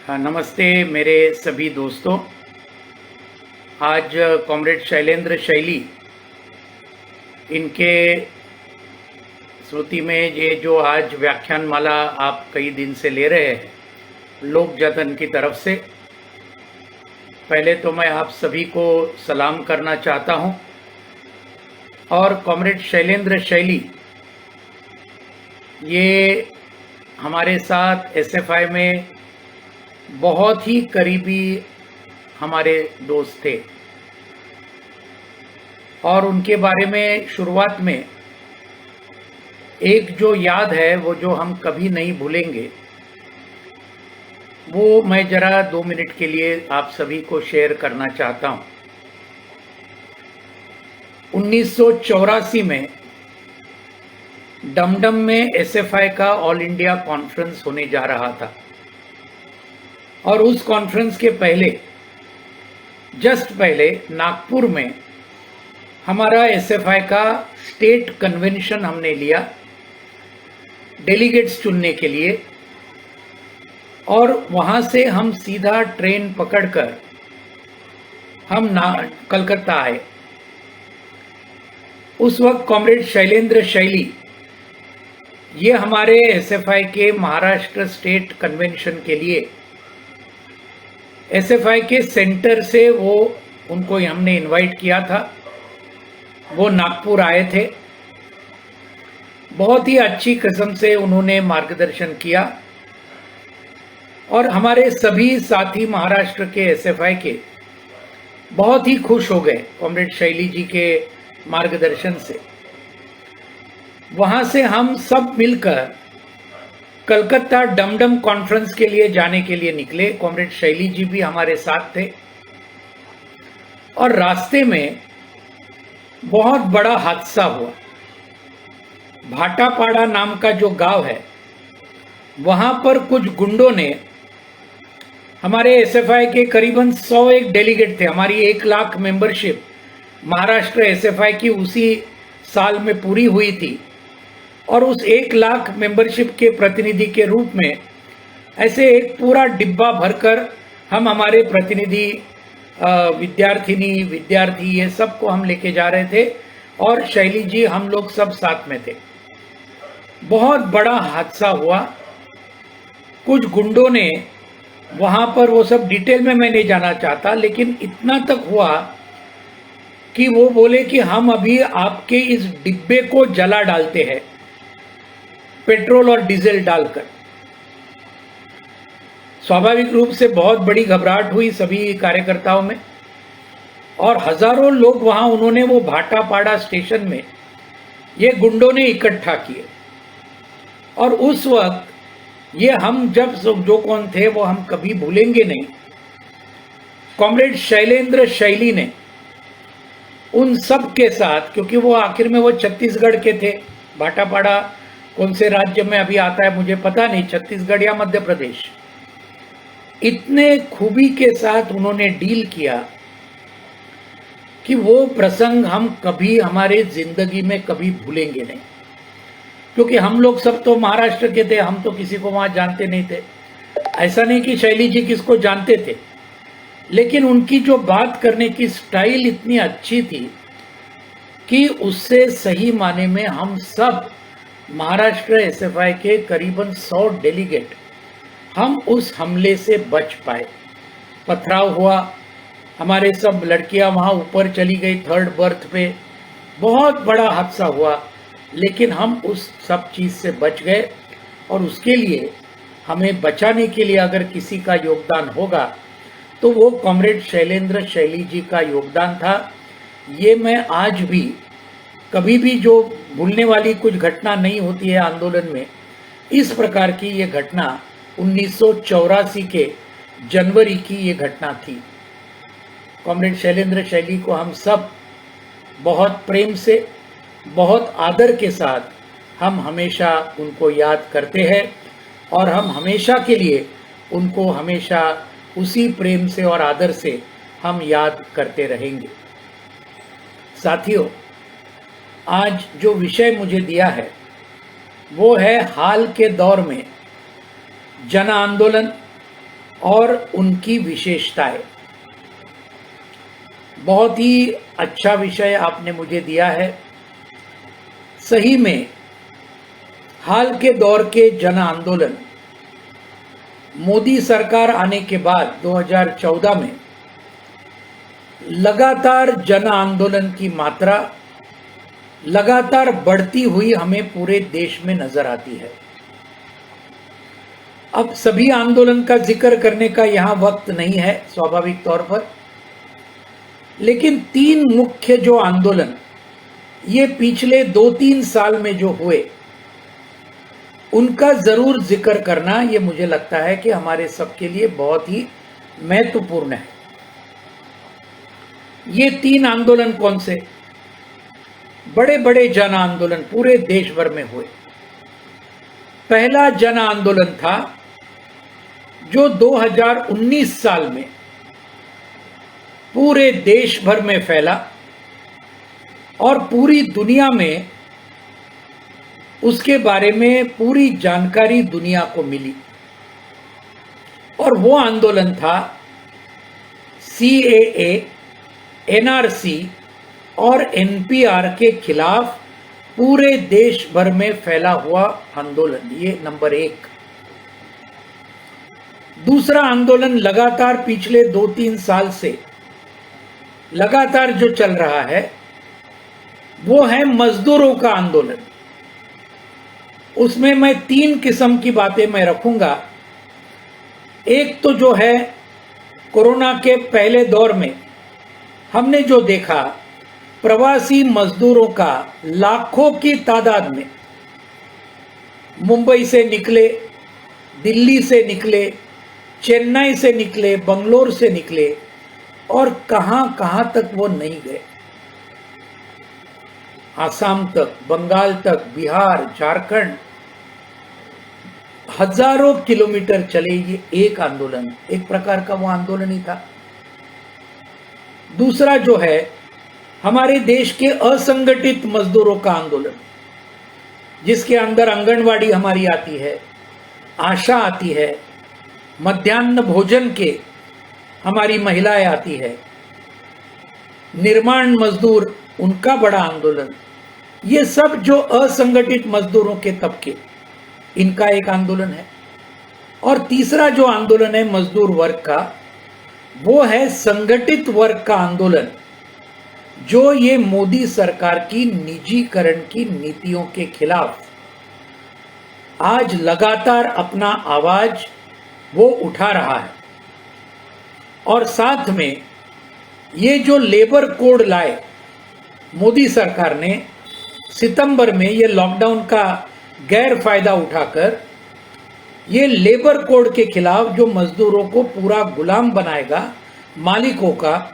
हाँ, नमस्ते मेरे सभी दोस्तों। आज कॉमरेड शैलेंद्र शैली, इनके स्मृति में ये जो आज व्याख्यान माला आप कई दिन से ले रहे हैं लोक जतन की तरफ से, पहले तो मैं आप सभी को सलाम करना चाहता हूँ। और कॉमरेड शैलेंद्र शैली ये हमारे साथ एसएफआई में बहुत ही करीबी हमारे दोस्त थे और उनके बारे में शुरुआत में एक जो याद है वो जो हम कभी नहीं भूलेंगे, वो मैं जरा 2 मिनट के लिए आप सभी को शेयर करना चाहता हूं। 1984 में डमडम में एसएफआई का ऑल इंडिया कॉन्फ्रेंस होने जा रहा था और उस कॉन्फ्रेंस के पहले, जस्ट पहले नागपुर में हमारा एसएफआई का स्टेट कन्वेंशन हमने लिया डेलीगेट्स चुनने के लिए, और वहां से हम सीधा ट्रेन पकड़कर हम कलकत्ता आए। उस वक्त कॉमरेड शैलेंद्र शैली ये हमारे एसएफआई के महाराष्ट्र स्टेट कन्वेंशन के लिए एसएफआई के सेंटर से उनको हमने इनवाइट किया था। वो नागपुर आए थे, बहुत ही अच्छी किस्म से उन्होंने मार्गदर्शन किया और हमारे सभी साथी महाराष्ट्र के एसएफआई के बहुत ही खुश हो गए कॉमरेड शैली जी के मार्गदर्शन से। वहां से हम सब मिलकर कलकत्ता डमडम कॉन्फ्रेंस के लिए जाने के लिए निकले। कॉमरेड शैली जी भी हमारे साथ थे और रास्ते में बहुत बड़ा हादसा हुआ। भाटापाड़ा नाम का जो गांव है, वहां पर कुछ गुंडों ने हमारे एसएफआई के करीबन 101 डेलीगेट थे। हमारी 1 लाख मेंबरशिप महाराष्ट्र एसएफआई की उसी साल में पूरी हुई थी और उस 1 लाख मेंबरशिप के प्रतिनिधि के रूप में ऐसे एक पूरा डिब्बा भरकर हम हमारे प्रतिनिधि, विद्यार्थी ये सबको हम लेके जा रहे थे और शैली जी हम लोग सब साथ में थे। बहुत बड़ा हादसा हुआ। कुछ गुंडों ने वहां पर, वो सब डिटेल में मैं नहीं जाना चाहता, लेकिन इतना तक हुआ कि वो बोले कि हम अभी आपके इस डिब्बे को जला डालते हैं, पेट्रोल और डीजल डालकर। स्वाभाविक रूप से बहुत बड़ी घबराहट हुई सभी कार्यकर्ताओं में और हजारों लोग वहां, उन्होंने वो भाटापाड़ा स्टेशन में ये गुंडों ने इकट्ठा किए। और उस वक्त ये हम जब जो कौन थे वो हम कभी भूलेंगे नहीं। कॉमरेड शैलेंद्र शैली ने उन सब के साथ, क्योंकि वो आखिर में वो छत्तीसगढ़ के थे, भाटापाड़ा कौन से राज्य में अभी आता है मुझे पता नहीं, छत्तीसगढ़ या मध्य प्रदेश, इतने खूबी के साथ उन्होंने डील किया कि वो प्रसंग हम कभी हमारे जिंदगी में कभी भूलेंगे नहीं। क्योंकि हम लोग सब तो महाराष्ट्र के थे, हम तो किसी को वहां जानते नहीं थे। ऐसा नहीं कि शैली जी किसको जानते थे, लेकिन उनकी जो बात करने की स्टाइल इतनी अच्छी थी कि उससे सही माने में हम सब महाराष्ट्र एसएफआई के करीबन 100 डेलीगेट हम उस हमले से बच पाए। पथराव हुआ, हमारे सब लड़कियां वहां ऊपर चली गई 3rd बर्थ पे, बहुत बड़ा हादसा हुआ, लेकिन हम उस सब चीज से बच गए। और उसके लिए हमें बचाने के लिए अगर किसी का योगदान होगा तो वो कॉमरेड शैलेंद्र शैली जी का योगदान था। ये मैं आज भी कभी भी, जो भूलने वाली कुछ घटना नहीं होती है आंदोलन में, इस प्रकार की ये घटना 1984 के जनवरी की ये घटना थी। कॉमरेड शैलेंद्र शैली को हम सब बहुत प्रेम से, बहुत आदर के साथ हम हमेशा उनको याद करते हैं और हम हमेशा के लिए उनको हमेशा उसी प्रेम से और आदर से हम याद करते रहेंगे। साथियों, आज जो विषय मुझे दिया है वो है हाल के दौर में जन आंदोलन और उनकी विशेषताएं। बहुत ही अच्छा विषय आपने मुझे दिया है। सही में हाल के दौर के जन आंदोलन मोदी सरकार आने के बाद 2014 में लगातार जन आंदोलन की मात्रा लगातार बढ़ती हुई हमें पूरे देश में नजर आती है। अब सभी आंदोलन का जिक्र करने का यहां वक्त नहीं है स्वाभाविक तौर पर, लेकिन 3 मुख्य जो आंदोलन ये पिछले 2-3 साल में जो हुए उनका जरूर जिक्र करना ये मुझे लगता है कि हमारे सबके लिए बहुत ही महत्वपूर्ण है। ये 3 आंदोलन कौन से? बड़े बड़े जन आंदोलन पूरे देश भर में हुए। पहला जन आंदोलन था जो 2019 साल में पूरे देश भर में फैला और पूरी दुनिया में उसके बारे में पूरी जानकारी दुनिया को मिली, और वो आंदोलन था CAA, NRC और NPR के खिलाफ पूरे देश भर में फैला हुआ आंदोलन। ये नंबर 1। दूसरा आंदोलन लगातार पिछले 2-3 साल से लगातार जो चल रहा है वो है मजदूरों का आंदोलन। उसमें मैं 3 किस्म की बातें मैं रखूंगा। एक तो जो है कोरोना के पहले दौर में हमने जो देखा, प्रवासी मजदूरों का लाखों की तादाद में मुंबई से निकले, दिल्ली से निकले, चेन्नई से निकले, बंगलोर से निकले, और कहां कहां तक वो नहीं गए। आसाम तक, बंगाल तक, बिहार, झारखंड, हजारों किलोमीटर चले। ये एक आंदोलन, एक प्रकार का वो आंदोलन ही था। दूसरा जो है हमारे देश के असंगठित मजदूरों का आंदोलन, जिसके अंदर आंगनवाड़ी हमारी आती है, आशा आती है, मध्याह्न भोजन के हमारी महिलाएं आती है, निर्माण मजदूर उनका बड़ा आंदोलन। ये सब जो असंगठित मजदूरों के तबके, इनका एक आंदोलन है। और तीसरा जो आंदोलन है मजदूर वर्ग का, वो है संगठित वर्ग का आंदोलन, जो ये मोदी सरकार की निजीकरण की नीतियों के खिलाफ आज लगातार अपना आवाज वो उठा रहा है। और साथ में ये जो लेबर कोड लाए मोदी सरकार ने सितंबर में, ये लॉकडाउन का गैर फायदा उठाकर ये लेबर कोड के खिलाफ, जो मजदूरों को पूरा गुलाम बनाएगा मालिकों का,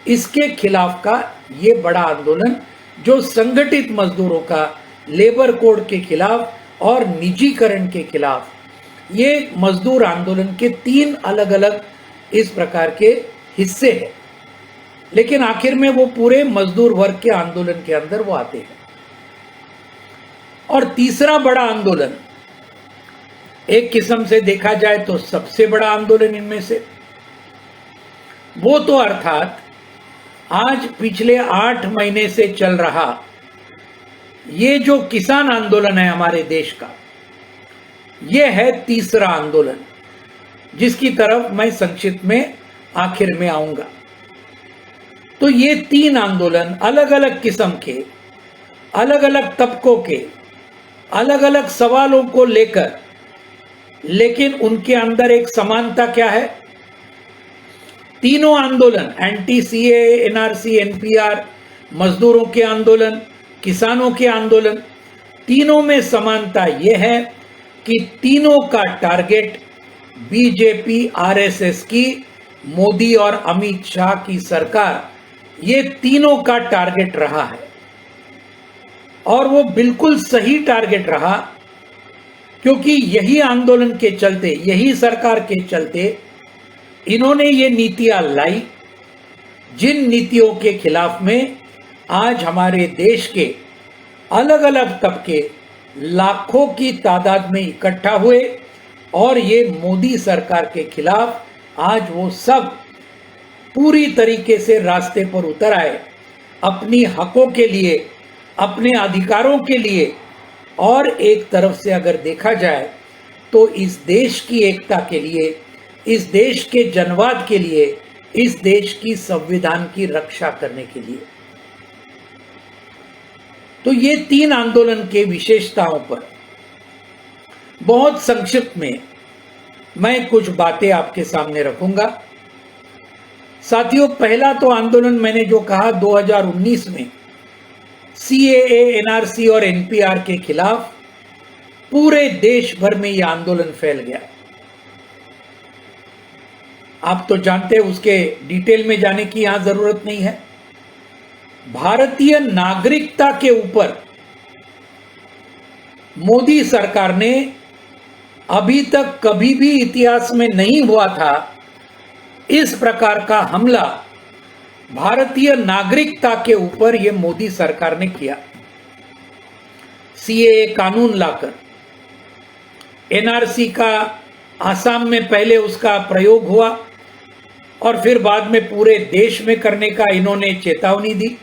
इसके खिलाफ का ये बड़ा आंदोलन, जो संगठित मजदूरों का लेबर कोड के खिलाफ और निजीकरण के खिलाफ, ये मजदूर आंदोलन के 3 अलग अलग इस प्रकार के हिस्से हैं, लेकिन आखिर में वो पूरे मजदूर वर्ग के आंदोलन के अंदर वो आते हैं। और तीसरा बड़ा आंदोलन, एक किस्म से देखा जाए तो सबसे बड़ा आंदोलन इनमें से, वो तो अर्थात आज पिछले 8 महीने से चल रहा ये जो किसान आंदोलन है हमारे देश का, ये है तीसरा आंदोलन, जिसकी तरफ मैं संक्षिप्त में आखिर में आऊंगा। तो ये 3 आंदोलन अलग अलग किस्म के, अलग अलग तबकों के, अलग अलग सवालों को लेकर, लेकिन उनके अंदर एक समानता क्या है? तीनों आंदोलन, एंटी CAA, NRC, NPR, मजदूरों के आंदोलन, किसानों के आंदोलन, तीनों में समानता यह है कि तीनों का टारगेट BJP, RSS की, मोदी और अमित शाह की सरकार, ये तीनों का टारगेट रहा है। और वो बिल्कुल सही टारगेट रहा, क्योंकि यही आंदोलन के चलते, यही सरकार के चलते इन्होंने ये नीतियां लाई, जिन नीतियों के खिलाफ में आज हमारे देश के अलग अलग तबके लाखों की तादाद में इकट्ठा हुए और ये मोदी सरकार के खिलाफ आज वो सब पूरी तरीके से रास्ते पर उतर आए, अपनी हकों के लिए, अपने अधिकारों के लिए। और एक तरफ से अगर देखा जाए तो इस देश की एकता के लिए, इस देश के जनवाद के लिए, इस देश की संविधान की रक्षा करने के लिए। तो ये 3 आंदोलन के विशेषताओं पर बहुत संक्षिप्त में मैं कुछ बातें आपके सामने रखूंगा। साथियों, पहला तो आंदोलन मैंने जो कहा 2019 में CAA, NRC और NPR के खिलाफ पूरे देश भर में यह आंदोलन फैल गया। आप तो जानते हैं, उसके डिटेल में जाने की यहां जरूरत नहीं है। भारतीय नागरिकता के ऊपर मोदी सरकार ने अभी तक कभी भी इतिहास में नहीं हुआ था इस प्रकार का हमला भारतीय नागरिकता के ऊपर यह मोदी सरकार ने किया। CAA कानून लाकर, NRC का आसाम में पहले उसका प्रयोग हुआ और फिर बाद में पूरे देश में करने का इन्होंने चेतावनी दी,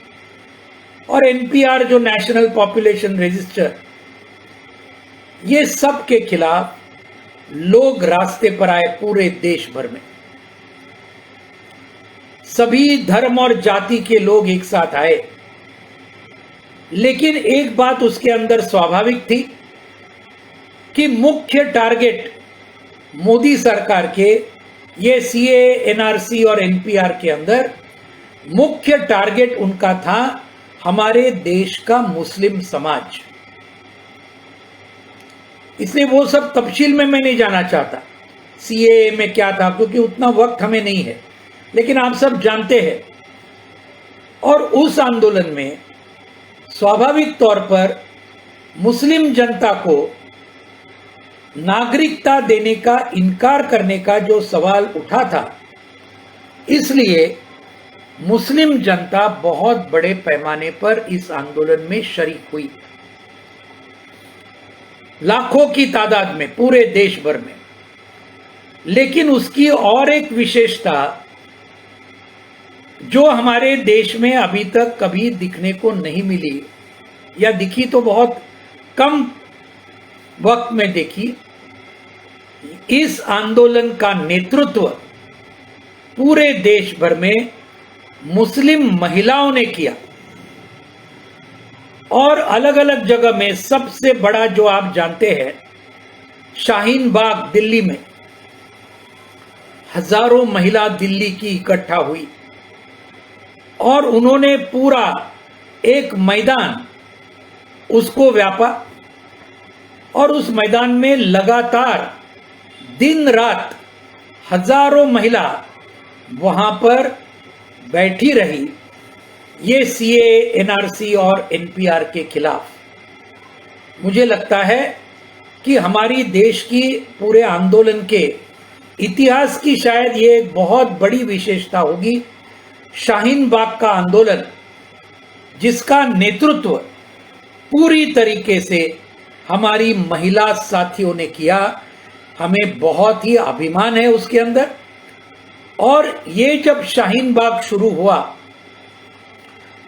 और NPR जो नेशनल पॉपुलेशन रजिस्टर, ये सब के खिलाफ लोग रास्ते पर आए पूरे देश भर में। सभी धर्म और जाति के लोग एक साथ आए, लेकिन एक बात उसके अंदर स्वाभाविक थी कि मुख्य टारगेट मोदी सरकार के, ये CAA, NRC और NPR के अंदर मुख्य टारगेट उनका था हमारे देश का मुस्लिम समाज। इसलिए वो सब तफसील में मैं नहीं जाना चाहता CAA में क्या था, क्योंकि उतना वक्त हमें नहीं है, लेकिन आप सब जानते हैं। और उस आंदोलन में स्वाभाविक तौर पर मुस्लिम जनता को नागरिकता देने का इनकार करने का जो सवाल उठा था, इसलिए मुस्लिम जनता बहुत बड़े पैमाने पर इस आंदोलन में शरीक हुई, लाखों की तादाद में पूरे देश भर में। लेकिन उसकी और एक विशेषता जो हमारे देश में अभी तक कभी दिखने को नहीं मिली, या दिखी तो बहुत कम वक्त में देखी, इस आंदोलन का नेतृत्व पूरे देश भर में मुस्लिम महिलाओं ने किया। और अलग अलग जगह में सबसे बड़ा जो आप जानते हैं, शाहीन बाग दिल्ली में हजारों महिला दिल्ली की इकट्ठा हुई और उन्होंने पूरा एक मैदान उसको व्यापा, और उस मैदान में लगातार दिन रात हजारों महिला वहां पर बैठी रही, ये CAA, NRC और NPR के खिलाफ। मुझे लगता है कि हमारी देश की पूरे आंदोलन के इतिहास की शायद ये एक बहुत बड़ी विशेषता होगी, शाहीन बाग का आंदोलन, जिसका नेतृत्व पूरी तरीके से हमारी महिला साथियों ने किया। हमें बहुत ही अभिमान है उसके अंदर। और ये जब शाहीन बाग शुरू हुआ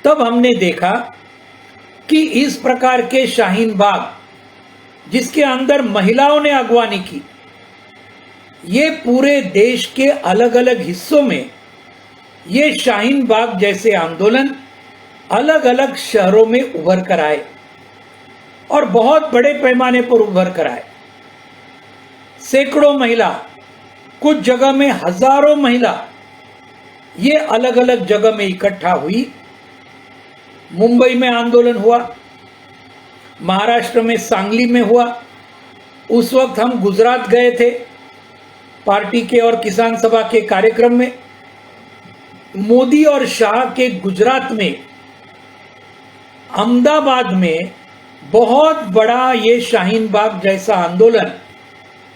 तब हमने देखा कि इस प्रकार के शाहीन बाग जिसके अंदर महिलाओं ने अगवानी की, ये पूरे देश के अलग अलग हिस्सों में ये शाहीन बाग जैसे आंदोलन अलग अलग शहरों में उभर कर आए और बहुत बड़े पैमाने पर उभर कर आए। सैकड़ों महिला, कुछ जगह में हजारों महिला ये अलग अलग जगह में इकट्ठा हुई। मुंबई में आंदोलन हुआ, महाराष्ट्र में सांगली में हुआ। उस वक्त हम गुजरात गए थे पार्टी के और किसान सभा के कार्यक्रम में। मोदी और शाह के गुजरात में, अहमदाबाद में बहुत बड़ा ये शाहीन बाग जैसा आंदोलन,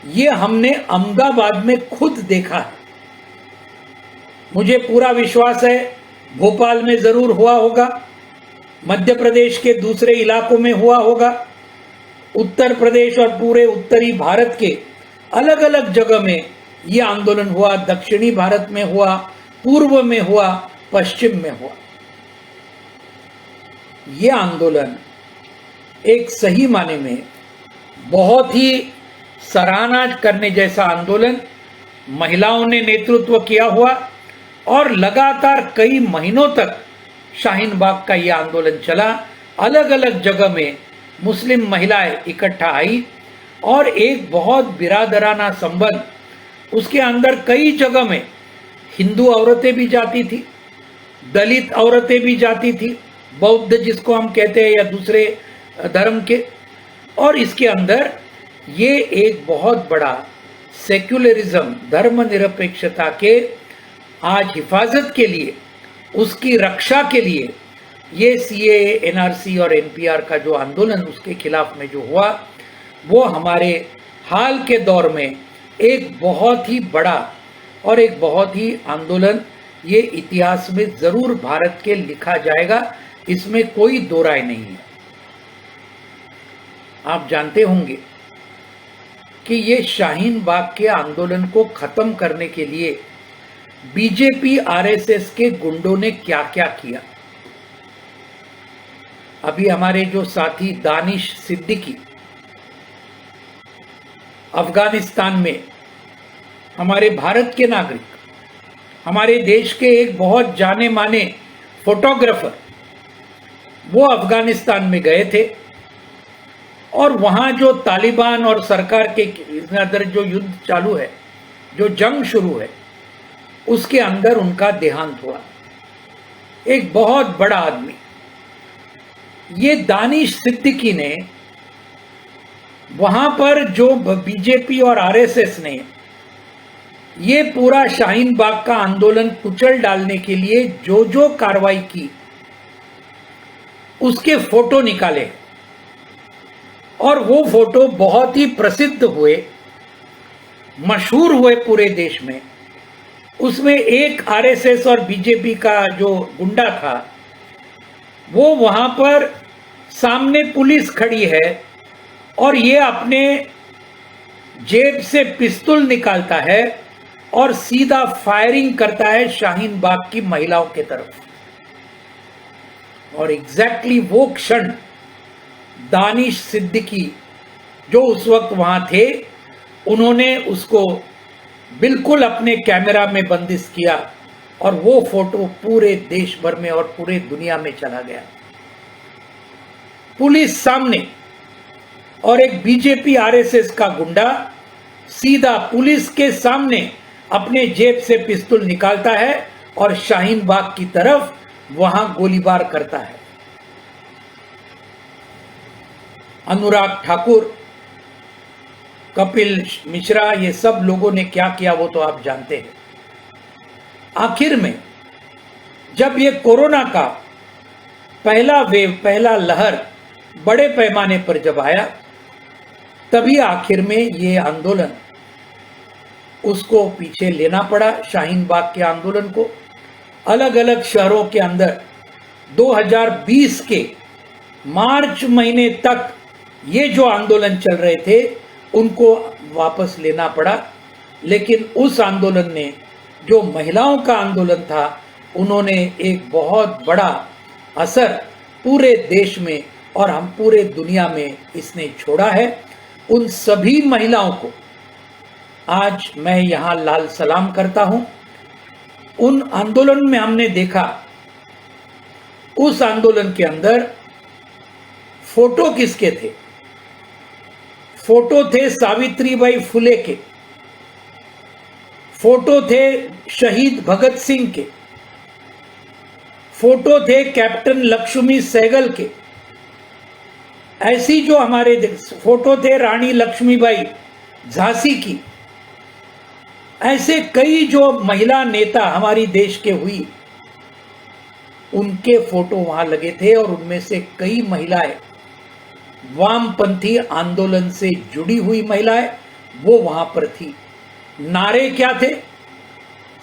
ये हमने अहमदाबाद में खुद देखा है। मुझे पूरा विश्वास है भोपाल में जरूर हुआ होगा, मध्य प्रदेश के दूसरे इलाकों में हुआ होगा, उत्तर प्रदेश और पूरे उत्तरी भारत के अलग अलग जगह में ये आंदोलन हुआ, दक्षिणी भारत में हुआ, पूर्व में हुआ, पश्चिम में हुआ। ये आंदोलन एक सही माने में बहुत ही सराहना करने जैसा आंदोलन, महिलाओं ने नेतृत्व किया हुआ और लगातार कई महीनों तक शाहीन बाग का यह आंदोलन चला। अलग अलग जगह में मुस्लिम महिलाएं इकट्ठा आई और एक बहुत बिरादराना संबंध, उसके अंदर कई जगह में हिंदू औरतें भी जाती थी, दलित औरतें भी जाती थी, बौद्ध जिसको हम कहते हैं या दूसरे धर्म के, और इसके अंदर ये एक बहुत बड़ा सेक्युलरिज्म, धर्मनिरपेक्षता के आज हिफाजत के लिए, उसकी रक्षा के लिए ये सीएए, एनआरसी और एनपीआर का जो आंदोलन उसके खिलाफ में जो हुआ, वो हमारे हाल के दौर में एक बहुत ही बड़ा और एक बहुत ही आंदोलन, ये इतिहास में जरूर भारत के लिखा जाएगा, इसमें कोई दो राय नहीं है। आप जानते होंगे कि ये शाहीन बाग के आंदोलन को खत्म करने के लिए बीजेपी आरएसएस के गुंडों ने क्या क्या किया। अभी हमारे जो साथी दानिश सिद्दीकी अफगानिस्तान में, हमारे भारत के नागरिक, हमारे देश के एक बहुत जाने माने फोटोग्राफर, वो अफगानिस्तान में गए थे और वहां जो तालिबान और सरकार के अंदर जो युद्ध चालू है, जो जंग शुरू है, उसके अंदर उनका देहांत हुआ। एक बहुत बड़ा आदमी, ये दानिश सिद्दीकी ने वहां पर जो बीजेपी और आरएसएस ने ये पूरा शाहीन बाग का आंदोलन कुचल डालने के लिए जो जो कार्रवाई की, उसके फोटो निकाले और वो फोटो बहुत ही प्रसिद्ध हुए, मशहूर हुए पूरे देश में। उसमें एक आरएसएस और बीजेपी का जो गुंडा था, वो वहां पर सामने पुलिस खड़ी है और ये अपने जेब से पिस्तौल निकालता है और सीधा फायरिंग करता है शाहीन बाग की महिलाओं के तरफ। और एग्जैक्टली वो क्षण दानिश सिद्दीकी जो उस वक्त वहां थे, उन्होंने उसको बिल्कुल अपने कैमरा में बंदिश किया और वो फोटो पूरे देश भर में और पूरे दुनिया में चला गया। पुलिस सामने और एक बीजेपी आरएसएस का गुंडा सीधा पुलिस के सामने अपने जेब से पिस्तौल निकालता है और शाहीन बाग की तरफ वहां गोलीबार करता है। अनुराग ठाकुर, कपिल मिश्रा, ये सब लोगों ने क्या किया वो तो आप जानते हैं। आखिर में जब ये कोरोना का पहला वेव, पहला लहर बड़े पैमाने पर जब आया, तभी आखिर में ये आंदोलन, उसको पीछे लेना पड़ा। शाहीन बाग के आंदोलन को अलग अलग शहरों के अंदर 2020 के मार्च महीने तक ये जो आंदोलन चल रहे थे, उनको वापस लेना पड़ा। लेकिन उस आंदोलन ने, जो महिलाओं का आंदोलन था, उन्होंने एक बहुत बड़ा असर पूरे देश में और हम पूरे दुनिया में इसने छोड़ा है। उन सभी महिलाओं को आज मैं यहाँ लाल सलाम करता हूँ। उन आंदोलन में हमने देखा, उस आंदोलन के अंदर फोटो किसके थे? फोटो थे सावित्रीबाई फुले के, फोटो थे शहीद भगत सिंह के, फोटो थे कैप्टन लक्ष्मी सहगल के, ऐसी जो हमारे फोटो थे रानी लक्ष्मीबाई झांसी की। ऐसे कई जो महिला नेता हमारी देश के हुई, उनके फोटो वहां लगे थे और उनमें से कई महिलाएं, वामपंथी आंदोलन से जुड़ी हुई महिलाएं, वो वहां पर थी। नारे क्या थे?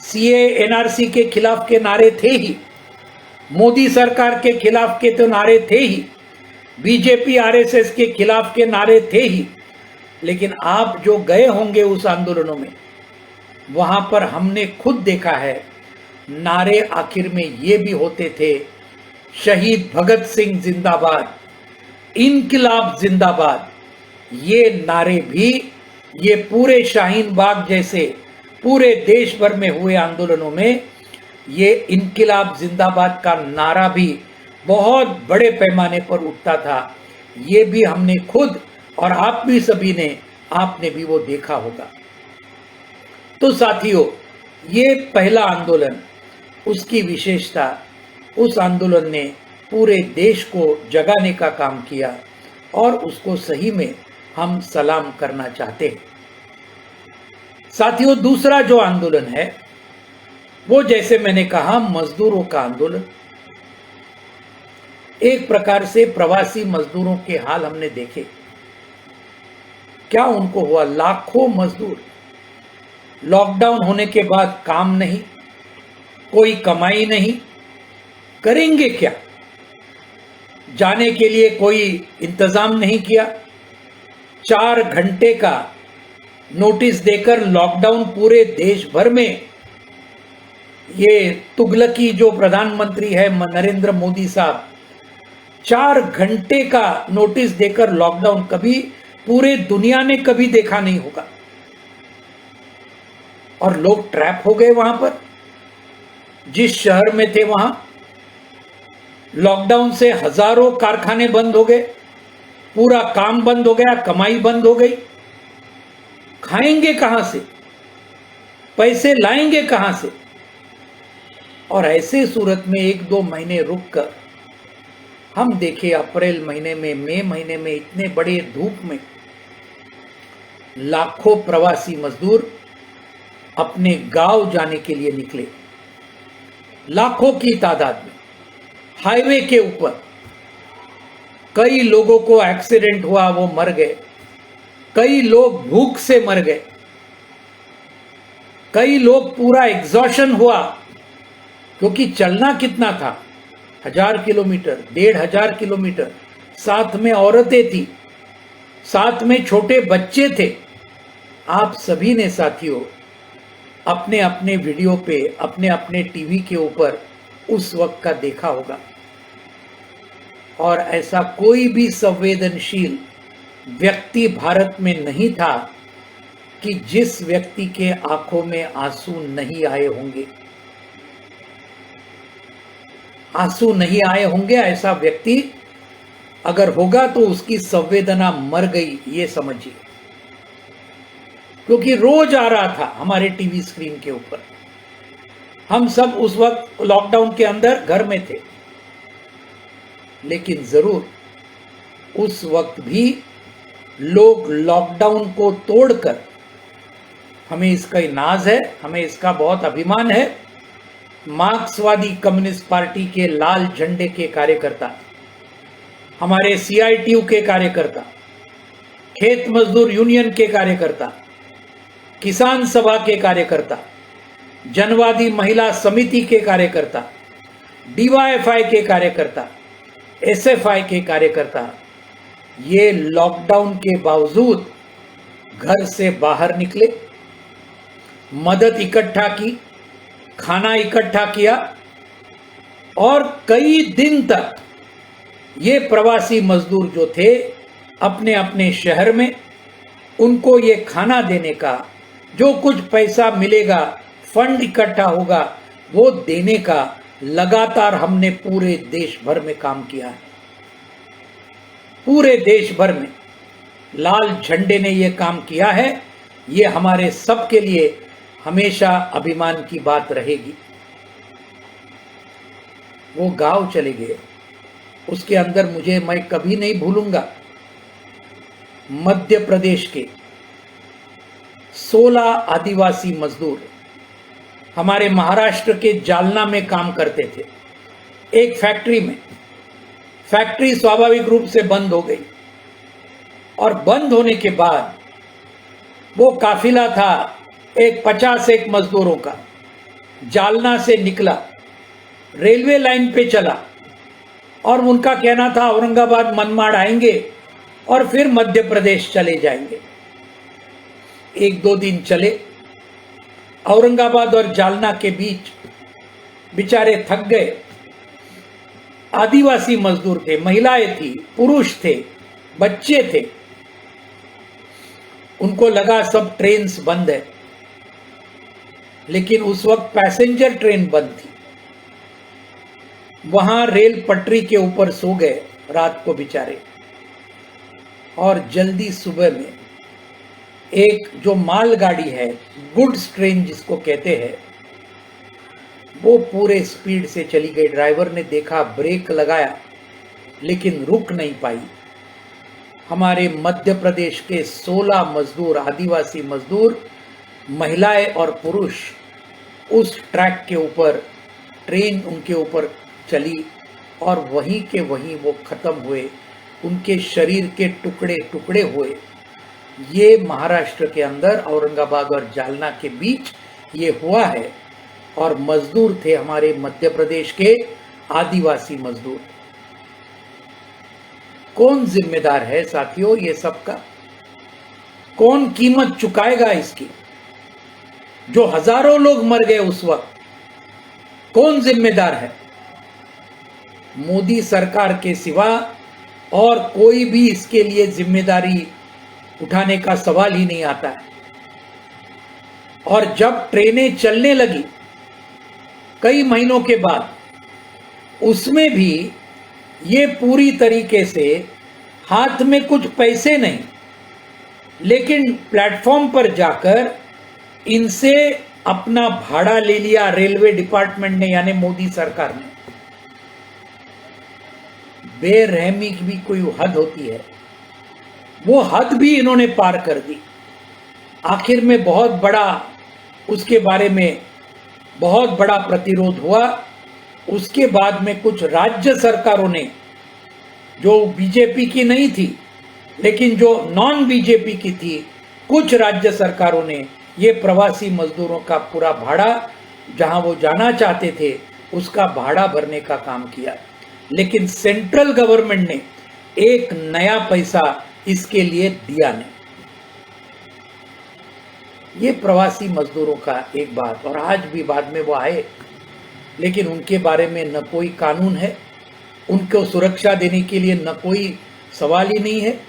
सीए एनआरसी के खिलाफ के नारे थे ही, मोदी सरकार के खिलाफ के तो नारे थे ही, बीजेपी आरएसएस के खिलाफ के नारे थे ही। लेकिन आप जो गए होंगे उस आंदोलनों में, वहां पर हमने खुद देखा है, नारे आखिर में ये भी होते थे, शहीद भगत सिंह जिंदाबाद, इनकिलाब जिंदाबाद। ये नारे भी ये पूरे शाहीन बाग जैसे पूरे देश भर में हुए आंदोलनों में ये इनकिलाब जिंदाबाद का नारा भी बहुत बड़े पैमाने पर उठता था। ये भी हमने खुद और आप भी सभी ने, आपने भी वो देखा होगा। तो साथियों, ये पहला आंदोलन, उसकी विशेषता, उस आंदोलन ने पूरे देश को जगाने का काम किया और उसको सही में हम सलाम करना चाहते हैं। साथियों, दूसरा जो आंदोलन है वो, जैसे मैंने कहा, मजदूरों का आंदोलन। एक प्रकार से प्रवासी मजदूरों के हाल हमने देखे। क्या उनको हुआ? लाखों मजदूर लॉकडाउन होने के बाद काम नहीं, कोई कमाई नहीं, करेंगे क्या? जाने के लिए कोई इंतजाम नहीं किया। 4 घंटे का नोटिस देकर लॉकडाउन पूरे देश भर में, ये तुगलकी जो प्रधानमंत्री है नरेंद्र मोदी साहब, 4 घंटे का नोटिस देकर लॉकडाउन कभी पूरे दुनिया ने कभी देखा नहीं होगा। और लोग ट्रैप हो गए वहां पर, जिस शहर में थे वहां। लॉकडाउन से हजारों कारखाने बंद हो गए, पूरा काम बंद हो गया, कमाई बंद हो गई। खाएंगे कहां से? पैसे लाएंगे कहां से? और ऐसे सूरत में 1-2 महीने रुककर हम देखे अप्रैल महीने में, मई महीने में इतने बड़े धूप में लाखों प्रवासी मजदूर अपने गांव जाने के लिए निकले। लाखों की तादाद में हाईवे के ऊपर कई लोगों को एक्सीडेंट हुआ, वो मर गए। कई लोग भूख से मर गए। कई लोग पूरा एग्जॉशन हुआ, क्योंकि चलना कितना था, 1000 किलोमीटर, 1500 किलोमीटर। साथ में औरतें थी, साथ में छोटे बच्चे थे। आप सभी ने साथियों अपने अपने वीडियो पे, अपने अपने टीवी के ऊपर उस वक्त का देखा होगा। और ऐसा कोई भी संवेदनशील व्यक्ति भारत में नहीं था कि जिस व्यक्ति के आंखों में आंसू नहीं आए होंगे। आंसू नहीं आए होंगे, ऐसा व्यक्ति अगर होगा तो उसकी संवेदना मर गई, ये समझिए। क्योंकि रोज आ रहा था हमारे टीवी स्क्रीन के ऊपर। हम सब उस वक्त लॉकडाउन के अंदर घर में थे, लेकिन जरूर उस वक्त भी लोग लॉकडाउन को तोड़कर, हमें इसका नाज है, हमें इसका बहुत अभिमान है, मार्क्सवादी कम्युनिस्ट पार्टी के लाल झंडे के कार्यकर्ता, हमारे सीआईटीयू के कार्यकर्ता, खेत मजदूर यूनियन के कार्यकर्ता, किसान सभा के कार्यकर्ता, जनवादी महिला समिति के कार्यकर्ता, डीवाईएफआई के कार्यकर्ता, एसएफआई के कार्यकर्ता, ये लॉकडाउन के बावजूद घर से बाहर निकले, मदद इकट्ठा की, खाना इकट्ठा किया और कई दिन तक ये प्रवासी मजदूर जो थे अपने अपने शहर में, उनको ये खाना देने का, जो कुछ पैसा मिलेगा, फंड इकट्ठा होगा, वो देने का लगातार हमने पूरे देश भर में काम किया है। पूरे देश भर में लाल झंडे ने ये काम किया है। ये हमारे सबके लिए हमेशा अभिमान की बात रहेगी। वो गांव चले गए, उसके अंदर मैं कभी नहीं भूलूंगा, मध्य प्रदेश के 16 आदिवासी मजदूर हमारे महाराष्ट्र के जालना में काम करते थे, एक फैक्ट्री में। फैक्ट्री स्वाभाविक रूप से बंद हो गई और बंद होने के बाद वो काफिला था एक 50 मजदूरों का, जालना से निकला, रेलवे लाइन पे चला और उनका कहना था औरंगाबाद मनमाड़ आएंगे और फिर मध्य प्रदेश चले जाएंगे। 1-2 दिन चले, औरंगाबाद और जालना के बीच बेचारे थक गए। आदिवासी मजदूर थे, महिलाएं थी, पुरुष थे, बच्चे थे। उनको लगा सब ट्रेन्स बंद है, लेकिन उस वक्त पैसेंजर ट्रेन बंद थी। वहां रेल पटरी के ऊपर सो गए रात को बेचारे, और जल्दी सुबह में एक जो मालगाड़ी है, गुड्स ट्रेन जिसको कहते हैं, वो पूरे स्पीड से चली गई। ड्राइवर ने देखा, ब्रेक लगाया, लेकिन रुक नहीं पाई। हमारे मध्य प्रदेश के 16 मजदूर, आदिवासी मजदूर, महिलाएं और पुरुष उस ट्रैक के ऊपर, ट्रेन उनके ऊपर चली और वहीं के वहीं वो खत्म हुए। उनके शरीर के टुकड़े टुकड़े हुए। ये महाराष्ट्र के अंदर औरंगाबाद और जालना के बीच ये हुआ है, और मजदूर थे हमारे मध्य प्रदेश के आदिवासी मजदूर। कौन जिम्मेदार है साथियों ये सब का? कौन कीमत चुकाएगा इसकी? जो हजारों लोग मर गए उस वक्त, कौन जिम्मेदार है? मोदी सरकार के सिवा और कोई भी इसके लिए जिम्मेदारी उठाने का सवाल ही नहीं आता है। और जब ट्रेनें चलने लगी कई महीनों के बाद, उसमें भी ये पूरी तरीके से हाथ में कुछ पैसे नहीं, लेकिन प्लेटफॉर्म पर जाकर इनसे अपना भाड़ा ले लिया रेलवे डिपार्टमेंट ने, यानी मोदी सरकार ने। बेरहमी की भी कोई हद होती है, वो हद भी इन्होंने पार कर दी। आखिर में बहुत बड़ा उसके बारे में बहुत बड़ा प्रतिरोध हुआ। उसके बाद में कुछ राज्य सरकारों ने, जो बीजेपी की नहीं थी लेकिन जो नॉन बीजेपी की थी, कुछ राज्य सरकारों ने ये प्रवासी मजदूरों का पूरा भाड़ा, जहां वो जाना चाहते थे उसका भाड़ा भरने का काम किया। लेकिन सेंट्रल गवर्नमेंट ने एक नया पैसा इसके लिए दिया नहीं। ये प्रवासी मजदूरों का एक बात। और आज भी बाद में वो आए, लेकिन उनके बारे में न कोई कानून है, उनको सुरक्षा देने के लिए न कोई सवाल ही नहीं है।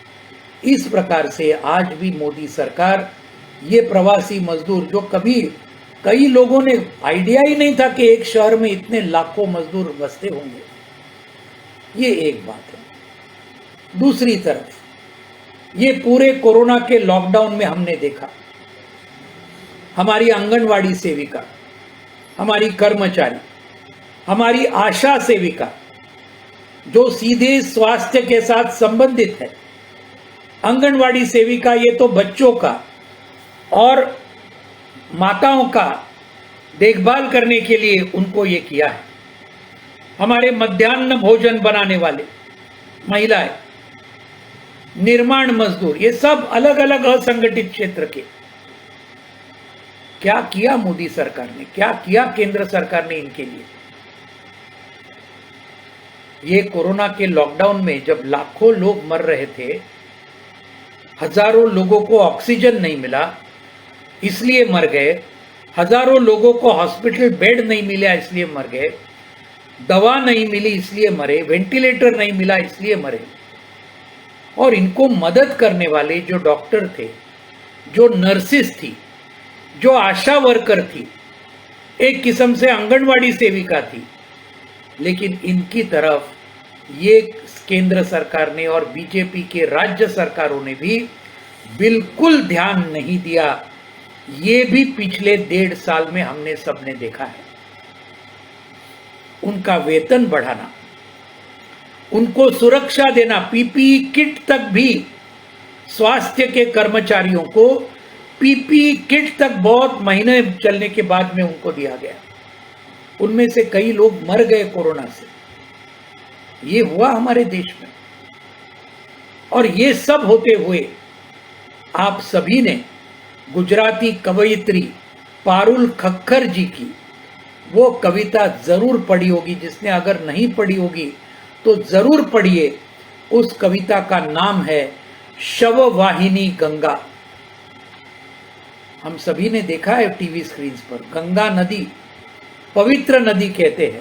इस प्रकार से आज भी मोदी सरकार ये प्रवासी मजदूर, जो कभी कई लोगों ने आइडिया ही नहीं था कि एक शहर में इतने लाखों मजदूर बसते होंगे, ये एक बात है। दूसरी तरफ ये पूरे कोरोना के लॉकडाउन में हमने देखा, हमारी आंगनवाड़ी सेविका, हमारी कर्मचारी, हमारी आशा सेविका, जो सीधे स्वास्थ्य के साथ संबंधित है। आंगनवाड़ी सेविका ये तो बच्चों का और माताओं का देखभाल करने के लिए उनको ये किया है। हमारे मध्याह्न भोजन बनाने वाले महिलाएं, निर्माण मजदूर, ये सब अलग अलग असंगठित क्षेत्र के। क्या किया मोदी सरकार ने, क्या किया केंद्र सरकार ने इनके लिए? ये कोरोना के लॉकडाउन में जब लाखों लोग मर रहे थे, हजारों लोगों को ऑक्सीजन नहीं मिला इसलिए मर गए, हजारों लोगों को हॉस्पिटल बेड नहीं मिला इसलिए मर गए, दवा नहीं मिली इसलिए मरे, वेंटिलेटर नहीं मिला इसलिए मरे। और इनको मदद करने वाले जो डॉक्टर थे, जो नर्सिस थी, जो आशा वर्कर थी, एक किस्म से आंगनवाड़ी सेविका थी, लेकिन इनकी तरफ ये केंद्र सरकार ने और बीजेपी के राज्य सरकारों ने भी बिल्कुल ध्यान नहीं दिया। ये भी पिछले 1.5 साल में हमने सबने देखा है। उनका वेतन बढ़ाना, उनको सुरक्षा देना, पीपीई किट तक भी, स्वास्थ्य के कर्मचारियों को पीपीई किट तक बहुत महीने चलने के बाद में उनको दिया गया। उनमें से कई लोग मर गए कोरोना से। ये हुआ हमारे देश में। और ये सब होते हुए आप सभी ने गुजराती कवयित्री पारुल खक्खर जी की वो कविता जरूर पढ़ी होगी। जिसने अगर नहीं पढ़ी होगी तो जरूर पढ़िए। उस कविता का नाम है शववाहिनी गंगा। हम सभी ने देखा है टीवी स्क्रीन पर, गंगा नदी पवित्र नदी कहते हैं,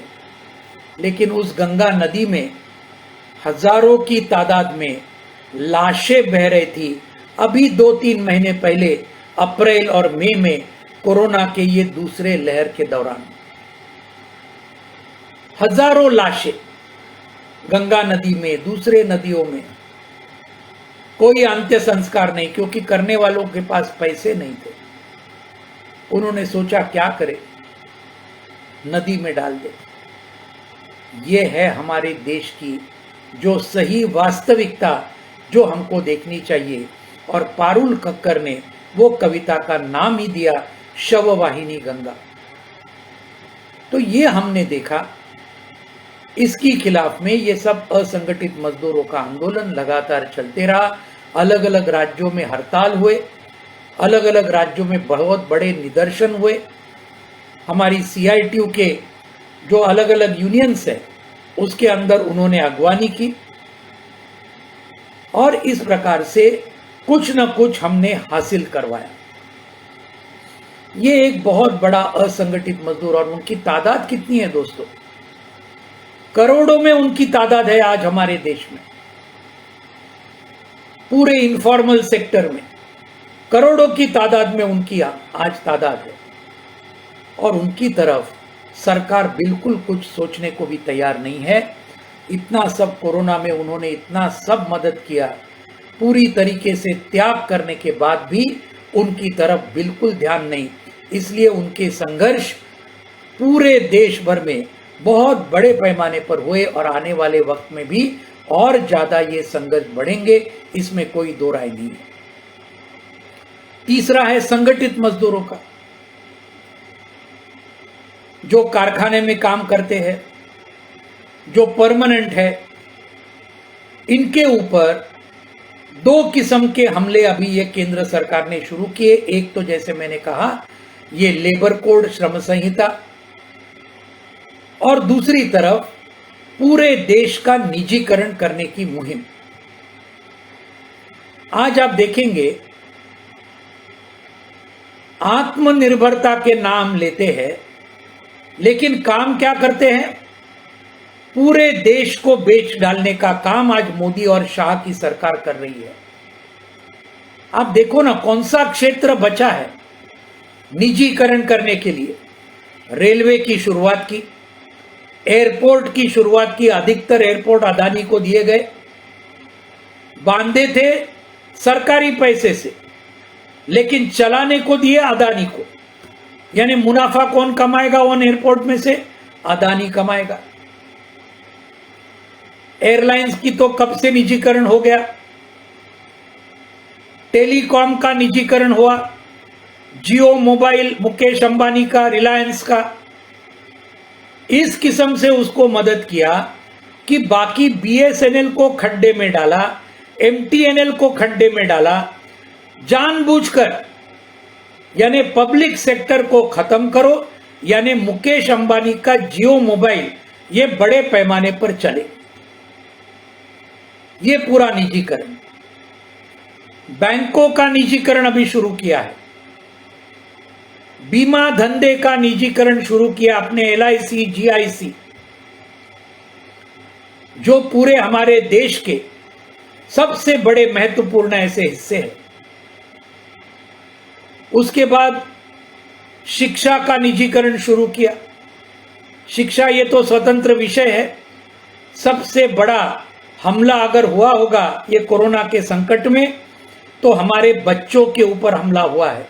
लेकिन उस गंगा नदी में हजारों की तादाद में लाशें बह रही थी। अभी 2-3 महीने पहले अप्रैल और मई में कोरोना के ये दूसरे लहर के दौरान हजारों लाशें गंगा नदी में, दूसरे नदियों में। कोई अंत्य संस्कार नहीं, क्योंकि करने वालों के पास पैसे नहीं थे। उन्होंने सोचा क्या करें, नदी में डाल दे। ये है हमारे देश की जो सही वास्तविकता जो हमको देखनी चाहिए। और पारुल कक्कर ने वो कविता का नाम ही दिया शववाहिनी गंगा। तो ये हमने देखा, इसकी खिलाफ में ये सब असंगठित मजदूरों का आंदोलन लगातार चलते रहा। अलग अलग राज्यों में हड़ताल हुए, अलग अलग राज्यों में बहुत बड़े निदर्शन हुए। हमारी CITU के जो अलग अलग यूनियंस है उसके अंदर उन्होंने अगवानी की, और इस प्रकार से कुछ न कुछ हमने हासिल करवाया। ये एक बहुत बड़ा असंगठित मजदूर, और उनकी तादाद कितनी है दोस्तों, करोड़ों में उनकी तादाद है आज हमारे देश में। पूरे इनफॉर्मल सेक्टर में करोड़ों की तादाद में उनकी आज तादाद है, और उनकी तरफ सरकार बिल्कुल कुछ सोचने को भी तैयार नहीं है। इतना सब कोरोना में उन्होंने इतना सब मदद किया, पूरी तरीके से त्याग करने के बाद भी उनकी तरफ बिल्कुल ध्यान नहीं। इसलिए उनके संघर्ष पूरे देश भर में बहुत बड़े पैमाने पर हुए, और आने वाले वक्त में भी और ज्यादा ये संघर्ष बढ़ेंगे, इसमें कोई दो राय नहीं है। तीसरा है संगठित मजदूरों का, जो कारखाने में काम करते हैं, जो परमानेंट है। इनके ऊपर 2 किस्म के हमले अभी ये केंद्र सरकार ने शुरू किए। एक तो जैसे मैंने कहा ये लेबर कोड, श्रम संहिता, और दूसरी तरफ पूरे देश का निजीकरण करने की मुहिम। आज आप देखेंगे आत्मनिर्भरता के नाम लेते हैं, लेकिन काम क्या करते हैं, पूरे देश को बेच डालने का काम आज मोदी और शाह की सरकार कर रही है। आप देखो ना कौन सा क्षेत्र बचा है निजीकरण करने के लिए। रेलवे की शुरुआत की, एयरपोर्ट की शुरुआत की, अधिकतर एयरपोर्ट अदानी को दिए गए, बांधे थे सरकारी पैसे से, लेकिन चलाने को दिए अदानी को। यानी मुनाफा कौन कमाएगा उन एयरपोर्ट में से, अदानी कमाएगा। एयरलाइंस की तो कब से निजीकरण हो गया, टेलीकॉम का निजीकरण हुआ, जियो मोबाइल मुकेश अंबानी का, रिलायंस का। इस किस्म से उसको मदद किया कि बाकी BSNL को खड्डे में डाला, MTNL को खड्डे में डाला, जानबूझकर। यानी पब्लिक सेक्टर को खत्म करो, यानी मुकेश अंबानी का जियो मोबाइल ये बड़े पैमाने पर चले, ये पूरा निजीकरण। बैंकों का निजीकरण अभी शुरू किया है, बीमा धंधे का निजीकरण शुरू किया अपने LIC, GIC, जो पूरे हमारे देश के सबसे बड़े महत्वपूर्ण ऐसे हिस्से हैं। उसके बाद शिक्षा का निजीकरण शुरू किया। शिक्षा ये तो स्वतंत्र विषय है। सबसे बड़ा हमला अगर हुआ होगा ये कोरोना के संकट में, तो हमारे बच्चों के ऊपर हमला हुआ है।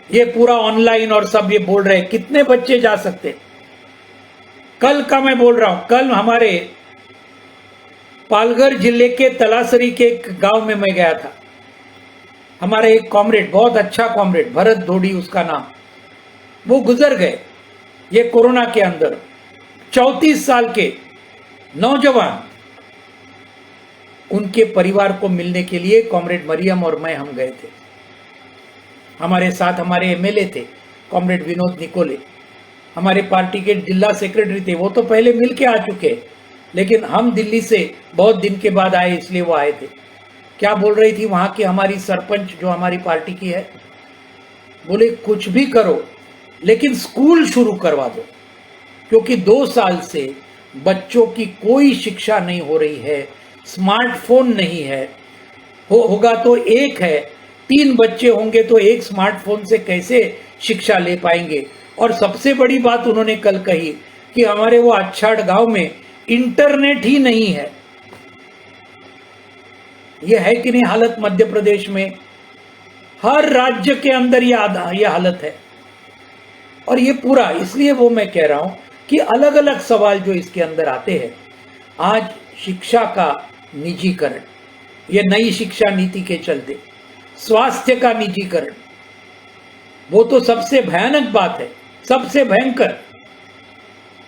ये पूरा ऑनलाइन और सब ये बोल रहे हैं कितने बच्चे जा सकते। कल का मैं बोल रहा हूं, कल हमारे पालघर जिले के तलासरी के एक गांव में मैं गया था। हमारे एक कॉमरेड, बहुत अच्छा कॉमरेड, भरत धोड़ी उसका नाम, वो गुजर गए ये कोरोना के अंदर। 34 साल के नौजवान, उनके परिवार को मिलने के लिए कॉमरेड मरियम और मैं हम गए थे। हमारे साथ हमारे MLA थे कॉमरेड विनोद निकोले, हमारे पार्टी के जिला सेक्रेटरी थे, वो तो पहले मिल के आ चुके, लेकिन हम दिल्ली से बहुत दिन के बाद आए इसलिए वो आए थे। क्या बोल रही थी वहां की हमारी सरपंच जो हमारी पार्टी की है, बोले कुछ भी करो लेकिन स्कूल शुरू करवा दो, क्योंकि 2 साल से बच्चों की कोई शिक्षा नहीं हो रही है, स्मार्टफोन नहीं है, होगा तो एक है, 3 बच्चे होंगे तो एक स्मार्टफोन से कैसे शिक्षा ले पाएंगे। और सबसे बड़ी बात उन्होंने कल कही कि हमारे वो अच्छाड़ गांव में इंटरनेट ही नहीं है। ये है कि नहीं हालत मध्य प्रदेश में? हर राज्य के अंदर ये हालत है। और ये पूरा इसलिए वो मैं कह रहा हूं कि अलग अलग सवाल जो इसके अंदर आते हैं। आज शिक्षा का निजीकरण, ये नई शिक्षा नीति के चलते, स्वास्थ्य का निजीकरण, वो तो सबसे भयानक बात है, सबसे भयंकर।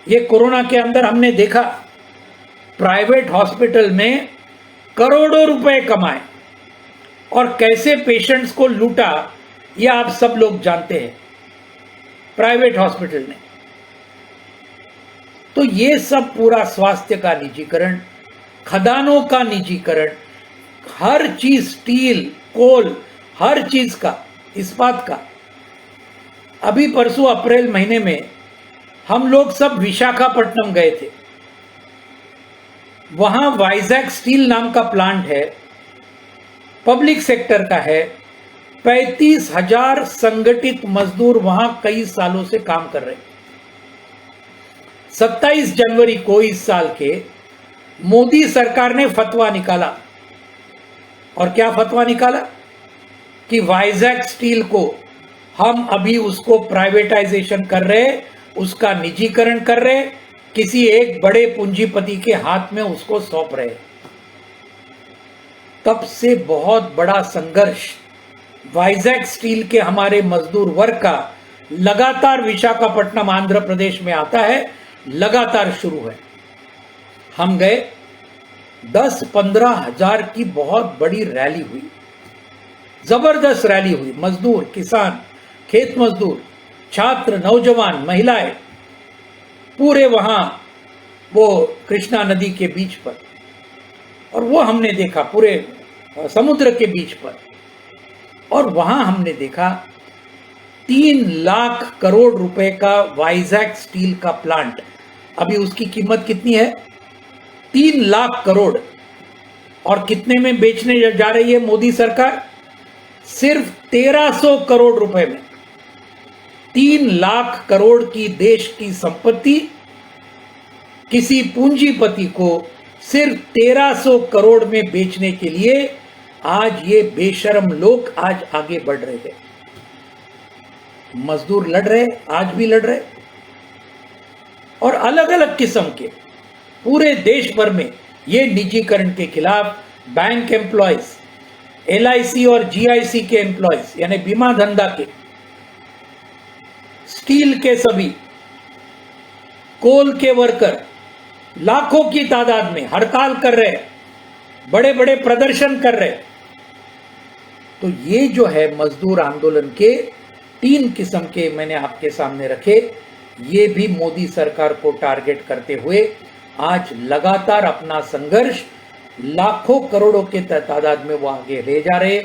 ये कोरोना के अंदर हमने देखा प्राइवेट हॉस्पिटल में करोड़ों रुपए कमाए और कैसे पेशेंट्स को लूटा, ये आप सब लोग जानते हैं प्राइवेट हॉस्पिटल ने। तो ये सब पूरा स्वास्थ्य का निजीकरण, खदानों का निजीकरण, हर चीज, स्टील, कोल, हर चीज का, इस्पात का। अभी परसों अप्रैल महीने में हम लोग सब विशाखापट्टनम गए थे। वहां वाइजैक स्टील नाम का प्लांट है, पब्लिक सेक्टर का है। 35,000 संगठित मजदूर वहां कई सालों से काम कर रहे हैं। 27 जनवरी को इस साल के मोदी सरकार ने फतवा निकाला। और क्या फतवा निकाला? कि वाइजैक स्टील को हम अभी उसको प्राइवेटाइजेशन कर रहे, उसका निजीकरण कर रहे, किसी एक बड़े पूंजीपति के हाथ में उसको सौंप रहे। तब से बहुत बड़ा संघर्ष वाइजैक स्टील के हमारे मजदूर वर्ग का लगातार विशाखापट्टनम आंध्र प्रदेश में आता है, लगातार शुरू है। हम गए, 10-15 हजार की बहुत बड़ी रैली हुई, जबरदस्त रैली हुई। मजदूर, किसान, खेत मजदूर, छात्र, नौजवान, महिलाएं, पूरे वहां वो कृष्णा नदी के बीच पर। और वो हमने देखा पूरे समुद्र के बीच पर। और वहां हमने देखा 3 लाख करोड़ रुपए का वाइजैक स्टील का प्लांट। अभी उसकी कीमत कितनी है? 3 लाख करोड़। और कितने में बेचने जा रही है मोदी सरकार? सिर्फ 1300 करोड़ रुपए में। 3 लाख करोड़ की देश की संपत्ति किसी पूंजीपति को सिर्फ 1300 करोड़ में बेचने के लिए आज ये बेशर्म लोग आज आगे बढ़ रहे हैं। मजदूर लड़ रहे, आज भी लड़ रहे। और अलग अलग किस्म के पूरे देश भर में ये निजीकरण के खिलाफ बैंक एम्प्लॉयज, LIC और GIC के एम्प्लॉयज यानी बीमा धंधा के, स्टील के सभी, कोल के वर्कर लाखों की तादाद में हड़ताल कर रहे, बड़े बड़े प्रदर्शन कर रहे। तो ये जो है मजदूर आंदोलन के 3 किस्म के मैंने आपके सामने रखे। ये भी मोदी सरकार को टारगेट करते हुए आज लगातार अपना संघर्ष लाखों करोड़ों के तादाद में वो आगे ले जा रहे।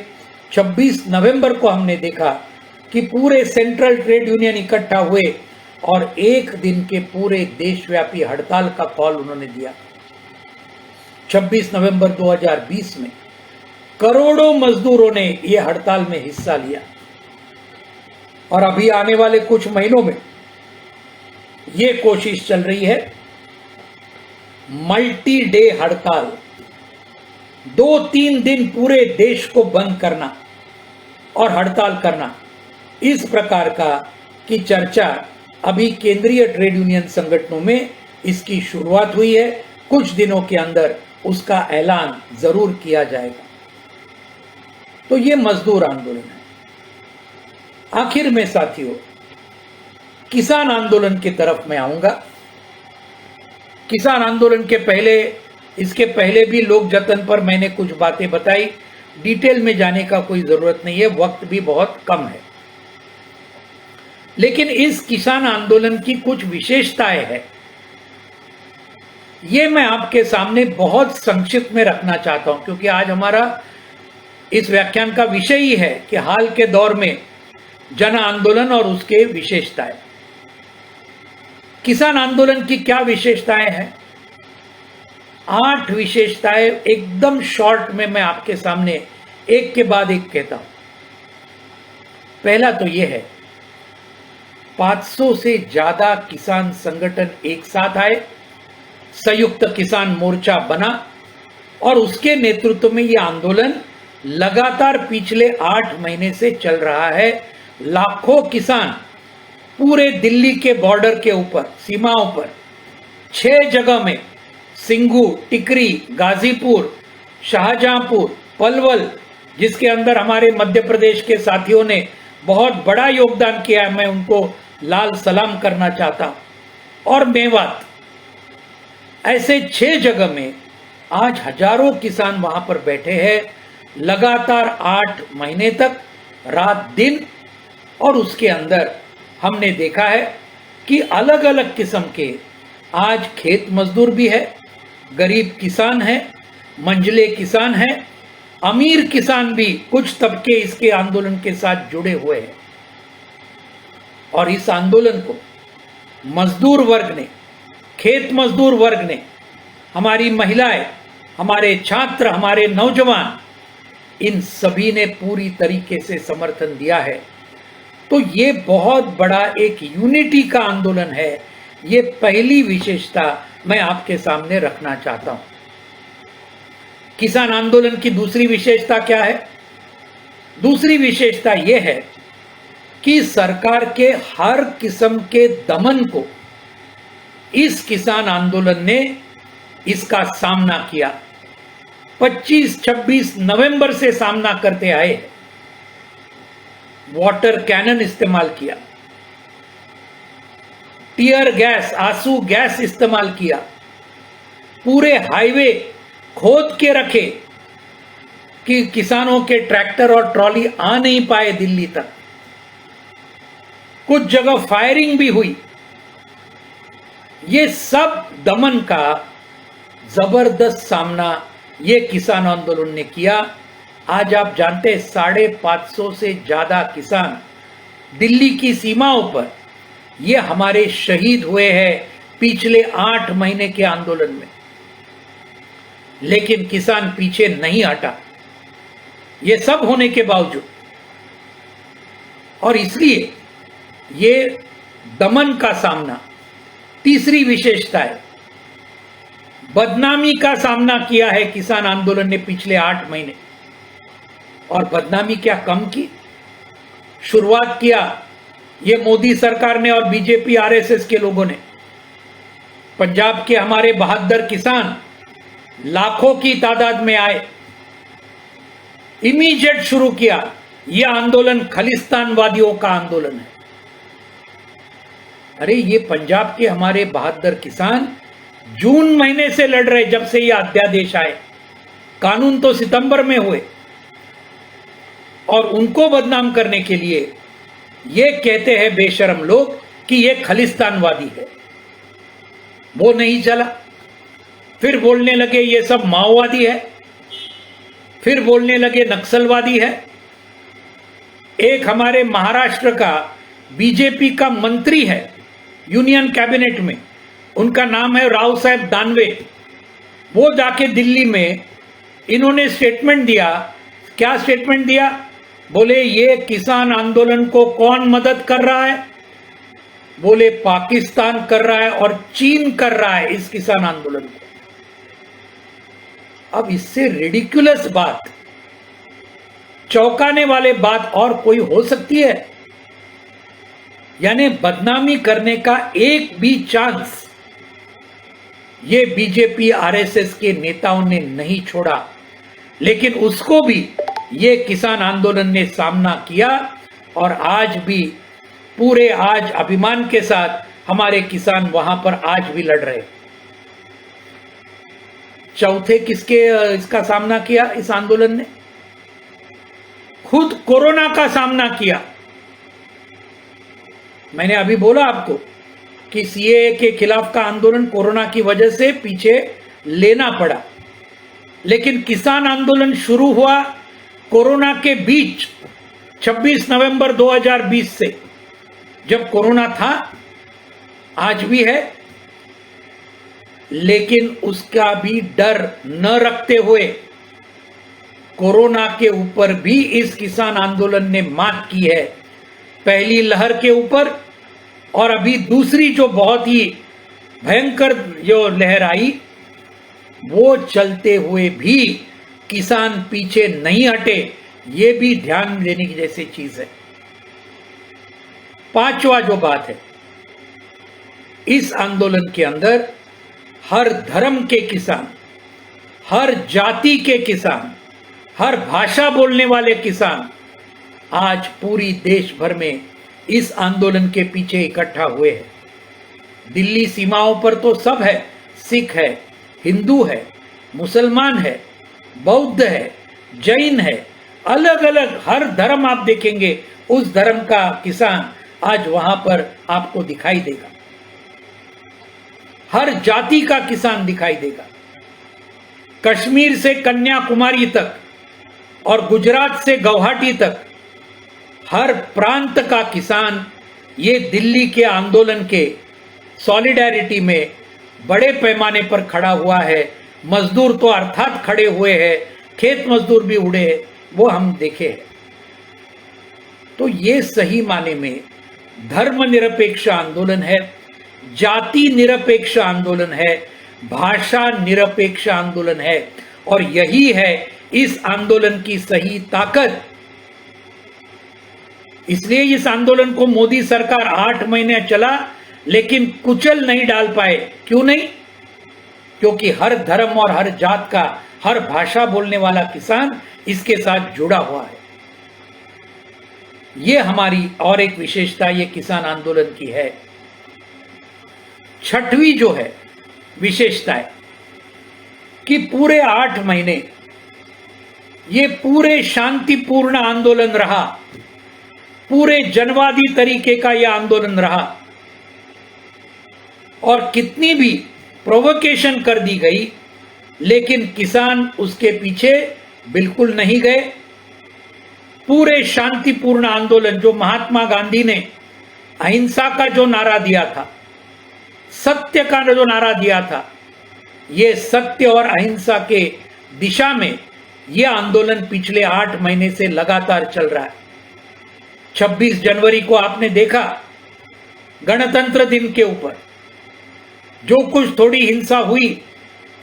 26 नवंबर को हमने देखा कि पूरे सेंट्रल ट्रेड यूनियन इकट्ठा हुए और एक दिन के पूरे देशव्यापी हड़ताल का कॉल उन्होंने दिया। 26 नवंबर 2020 में करोड़ों मजदूरों ने यह हड़ताल में हिस्सा लिया। और अभी आने वाले कुछ महीनों में यह कोशिश चल रही है मल्टी डे हड़ताल, 2-3 दिन पूरे देश को बंद करना और हड़ताल करना। इस प्रकार का की चर्चा अभी केंद्रीय ट्रेड यूनियन संगठनों में इसकी शुरुआत हुई है। कुछ दिनों के अंदर उसका ऐलान जरूर किया जाएगा। तो ये मजदूर आंदोलन है। आखिर में साथियों, किसान आंदोलन की तरफ मैं आऊंगा। किसान आंदोलन के पहले, इसके पहले भी लोक जतन पर मैंने कुछ बातें बताई। डिटेल में जाने का कोई जरूरत नहीं है, वक्त भी बहुत कम है। लेकिन इस किसान आंदोलन की कुछ विशेषताएं हैं, ये मैं आपके सामने बहुत संक्षिप्त में रखना चाहता हूं, क्योंकि आज हमारा इस व्याख्यान का विषय ही है कि हाल के दौर में जन आंदोलन और उसके विशेषताएं। किसान आंदोलन की क्या विशेषताएं हैं? 8 विशेषताएं एकदम शॉर्ट में मैं आपके सामने एक के बाद एक कहता हूं। पहला तो यह है, 500 से ज्यादा किसान संगठन एक साथ आए, संयुक्त किसान मोर्चा बना और उसके नेतृत्व में यह आंदोलन लगातार पिछले 8 महीने से चल रहा है। लाखों किसान पूरे दिल्ली के बॉर्डर के ऊपर, सीमाओं पर 6 जगह में, सिंघू, टिकरी, गाजीपुर, शाहजहांपुर, पलवल, जिसके अंदर हमारे मध्य प्रदेश के साथियों ने बहुत बड़ा योगदान किया है, मैं उनको लाल सलाम करना चाहता हूं, और मेवात, ऐसे 6 जगह में आज हजारों किसान वहां पर बैठे हैं लगातार 8 महीने तक, रात दिन। और उसके अंदर हमने देखा है कि अलग अलग किस्म के आज खेत मजदूर भी है, गरीब किसान है, मंझले किसान है, अमीर किसान भी, कुछ तबके इसके आंदोलन के साथ जुड़े हुए हैं। और इस आंदोलन को मजदूर वर्ग ने, खेत मजदूर वर्ग ने, हमारी महिलाएं, हमारे छात्र, हमारे नौजवान, इन सभी ने पूरी तरीके से समर्थन दिया है। तो ये बहुत बड़ा एक यूनिटी का आंदोलन है। ये पहली विशेषता मैं आपके सामने रखना चाहता हूं। किसान आंदोलन की दूसरी विशेषता क्या है? दूसरी विशेषता यह है कि सरकार के हर किस्म के दमन को इस किसान आंदोलन ने इसका सामना किया। 25-26 नवंबर से सामना करते आए। वाटर कैनन इस्तेमाल किया, टीयर गैस, आंसू गैस इस्तेमाल किया, पूरे हाईवे खोद के रखे कि किसानों के ट्रैक्टर और ट्रॉली आ नहीं पाए दिल्ली तक। कुछ जगह फायरिंग भी हुई। ये सब दमन का जबरदस्त सामना ये किसान आंदोलन ने किया। आज आप जानते हैं 550 से ज्यादा किसान दिल्ली की सीमाओं पर ये हमारे शहीद हुए हैं पिछले 8 महीने के आंदोलन में। लेकिन किसान पीछे नहीं हटा, ये सब होने के बावजूद। और इसलिए ये दमन का सामना, तीसरी विशेषता है, बदनामी का सामना किया है किसान आंदोलन ने पिछले 8 महीने। और बदनामी क्या कम की? शुरुआत किया ये मोदी सरकार ने और बीजेपी आरएसएस के लोगों ने। पंजाब के हमारे बहादुर किसान लाखों की तादाद में आए, इमीडिएट शुरू किया। यह आंदोलन खालिस्तानवादियों का आंदोलन है। अरे ये पंजाब के हमारे बहादुर किसान जून महीने से लड़ रहे, जब से ये अध्यादेश आए। कानून तो सितंबर में हुए। और उनको बदनाम करने के लिए ये कहते हैं बेशरम लोग कि ये खालिस्तानवादी है। वो नहीं चला, फिर बोलने लगे ये सब माओवादी है, फिर बोलने लगे नक्सलवादी है। एक हमारे महाराष्ट्र का बीजेपी का मंत्री है यूनियन कैबिनेट में, उनका नाम है राव साहब दानवे। वो जाके दिल्ली में इन्होंने स्टेटमेंट दिया। क्या स्टेटमेंट दिया? बोले ये किसान आंदोलन को कौन मदद कर रहा है? बोले पाकिस्तान कर रहा है और चीन कर रहा है इस किसान आंदोलन को। अब इससे रिडिकुलस बात, चौंकाने वाले बात और कोई हो सकती है? यानी बदनामी करने का एक भी चांस ये बीजेपी आरएसएस के नेताओं ने नहीं छोड़ा। लेकिन उसको भी ये किसान आंदोलन ने सामना किया। और आज भी पूरे आज अभिमान के साथ हमारे किसान वहां पर आज भी लड़ रहे। चौथे किसके इसका सामना किया इस आंदोलन ने? खुद कोरोना का सामना किया। मैंने अभी बोला आपको कि सीएए के खिलाफ का आंदोलन कोरोना की वजह से पीछे लेना पड़ा। लेकिन किसान आंदोलन शुरू हुआ कोरोना के बीच 26 नवंबर 2020 से, जब कोरोना था, आज भी है, लेकिन उसका भी डर न रखते हुए कोरोना के ऊपर भी इस किसान आंदोलन ने मात की है। पहली लहर के ऊपर और अभी दूसरी जो बहुत ही भयंकर जो लहर आई, वो चलते हुए भी किसान पीछे नहीं हटे। ये भी ध्यान देने की जैसी चीज है। पांचवा जो बात है, इस आंदोलन के अंदर हर धर्म के किसान, हर जाति के किसान, हर भाषा बोलने वाले किसान आज पूरी देश भर में इस आंदोलन के पीछे इकट्ठा हुए हैं। दिल्ली सीमाओं पर तो सब है, सिख है, हिंदू है, मुसलमान है, बौद्ध है, जैन है, अलग अलग हर धर्म आप देखेंगे, उस धर्म का किसान आज वहां पर आपको दिखाई देगा। हर जाति का किसान दिखाई देगा। कश्मीर से कन्याकुमारी तक और गुजरात से गुवाहाटी तक हर प्रांत का किसान ये दिल्ली के आंदोलन के सॉलिडेरिटी में बड़े पैमाने पर खड़ा हुआ है। मजदूर तो अर्थात खड़े हुए हैं, खेत मजदूर भी उड़े हैं, वो हम देखे हैं। तो ये सही माने में धर्मनिरपेक्ष आंदोलन है, जाति निरपेक्ष आंदोलन है, भाषा निरपेक्ष आंदोलन है, और यही है इस आंदोलन की सही ताकत। इसलिए इस आंदोलन को मोदी सरकार 8 महीने चला लेकिन कुचल नहीं डाल पाए। क्यों नहीं? क्योंकि हर धर्म और हर जात का, हर भाषा बोलने वाला किसान इसके साथ जुड़ा हुआ है। ये हमारी और एक विशेषता ये किसान आंदोलन की है। छठवीं जो है विशेषता है कि पूरे 8 महीने ये पूरे शांतिपूर्ण आंदोलन रहा, पूरे जनवादी तरीके का यह आंदोलन रहा, और कितनी भी प्रोवोकेशन कर दी गई लेकिन किसान उसके पीछे बिल्कुल नहीं गए। पूरे शांतिपूर्ण आंदोलन, जो महात्मा गांधी ने अहिंसा का जो नारा दिया था, सत्य का जो नारा दिया था, ये सत्य और अहिंसा के दिशा में यह आंदोलन पिछले 8 महीने से लगातार चल रहा है। 26 जनवरी को आपने देखा, गणतंत्र दिन के ऊपर जो कुछ थोड़ी हिंसा हुई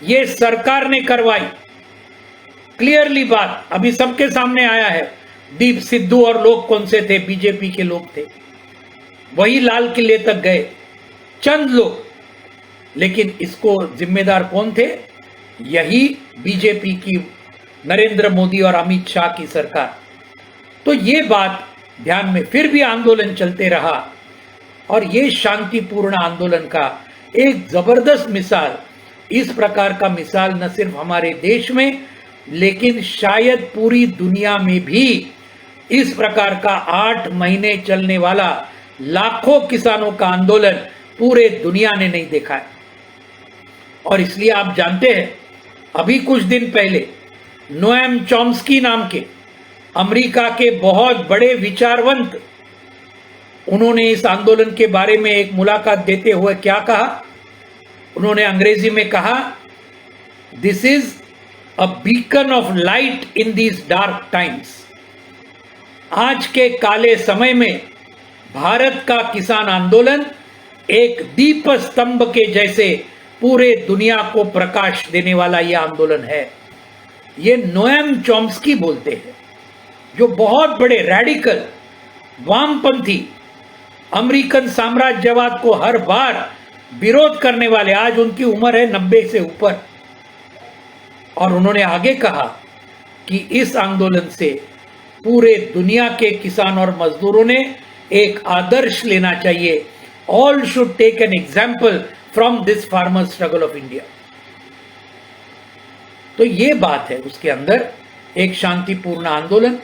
ये सरकार ने करवाई। क्लियरली बात अभी सबके सामने आया है। दीप सिद्धू और लोग कौन से थे? बीजेपी के लोग थे। वही लाल किले तक गए, चंद लोग, लेकिन इसको जिम्मेदार कौन थे? यही बीजेपी की, नरेंद्र मोदी और अमित शाह की सरकार। तो ये बात ध्यान में, फिर भी आंदोलन चलते रहा, और ये शांतिपूर्ण आंदोलन का एक जबरदस्त मिसाल, इस प्रकार का मिसाल न सिर्फ हमारे देश में लेकिन शायद पूरी दुनिया में भी इस प्रकार का 8 महीने चलने वाला लाखों किसानों का आंदोलन पूरे दुनिया ने नहीं देखा है। और इसलिए आप जानते हैं, अभी कुछ दिन पहले नोएम चॉम्स्की नाम के अमेरिका के बहुत बड़े विचारवंत, उन्होंने इस आंदोलन के बारे में एक मुलाकात देते हुए क्या कहा? उन्होंने अंग्रेजी में कहा, this is a beacon of light in these dark times. आज के काले समय में भारत का किसान आंदोलन एक दीप स्तंभ के जैसे पूरे दुनिया को प्रकाश देने वाला यह आंदोलन है। ये नोएम चॉम्स्की बोलते हैं, जो बहुत बड़े रैडिकल वामपंथी अमेरिकन साम्राज्यवाद को हर बार विरोध करने वाले, आज उनकी उम्र है 90 से ऊपर। और उन्होंने आगे कहा कि इस आंदोलन से पूरे दुनिया के किसान और मजदूरों ने एक आदर्श लेना चाहिए। All should take an example from this farmer struggle of India. तो ये बात है उसके अंदर, एक शांतिपूर्ण आंदोलन।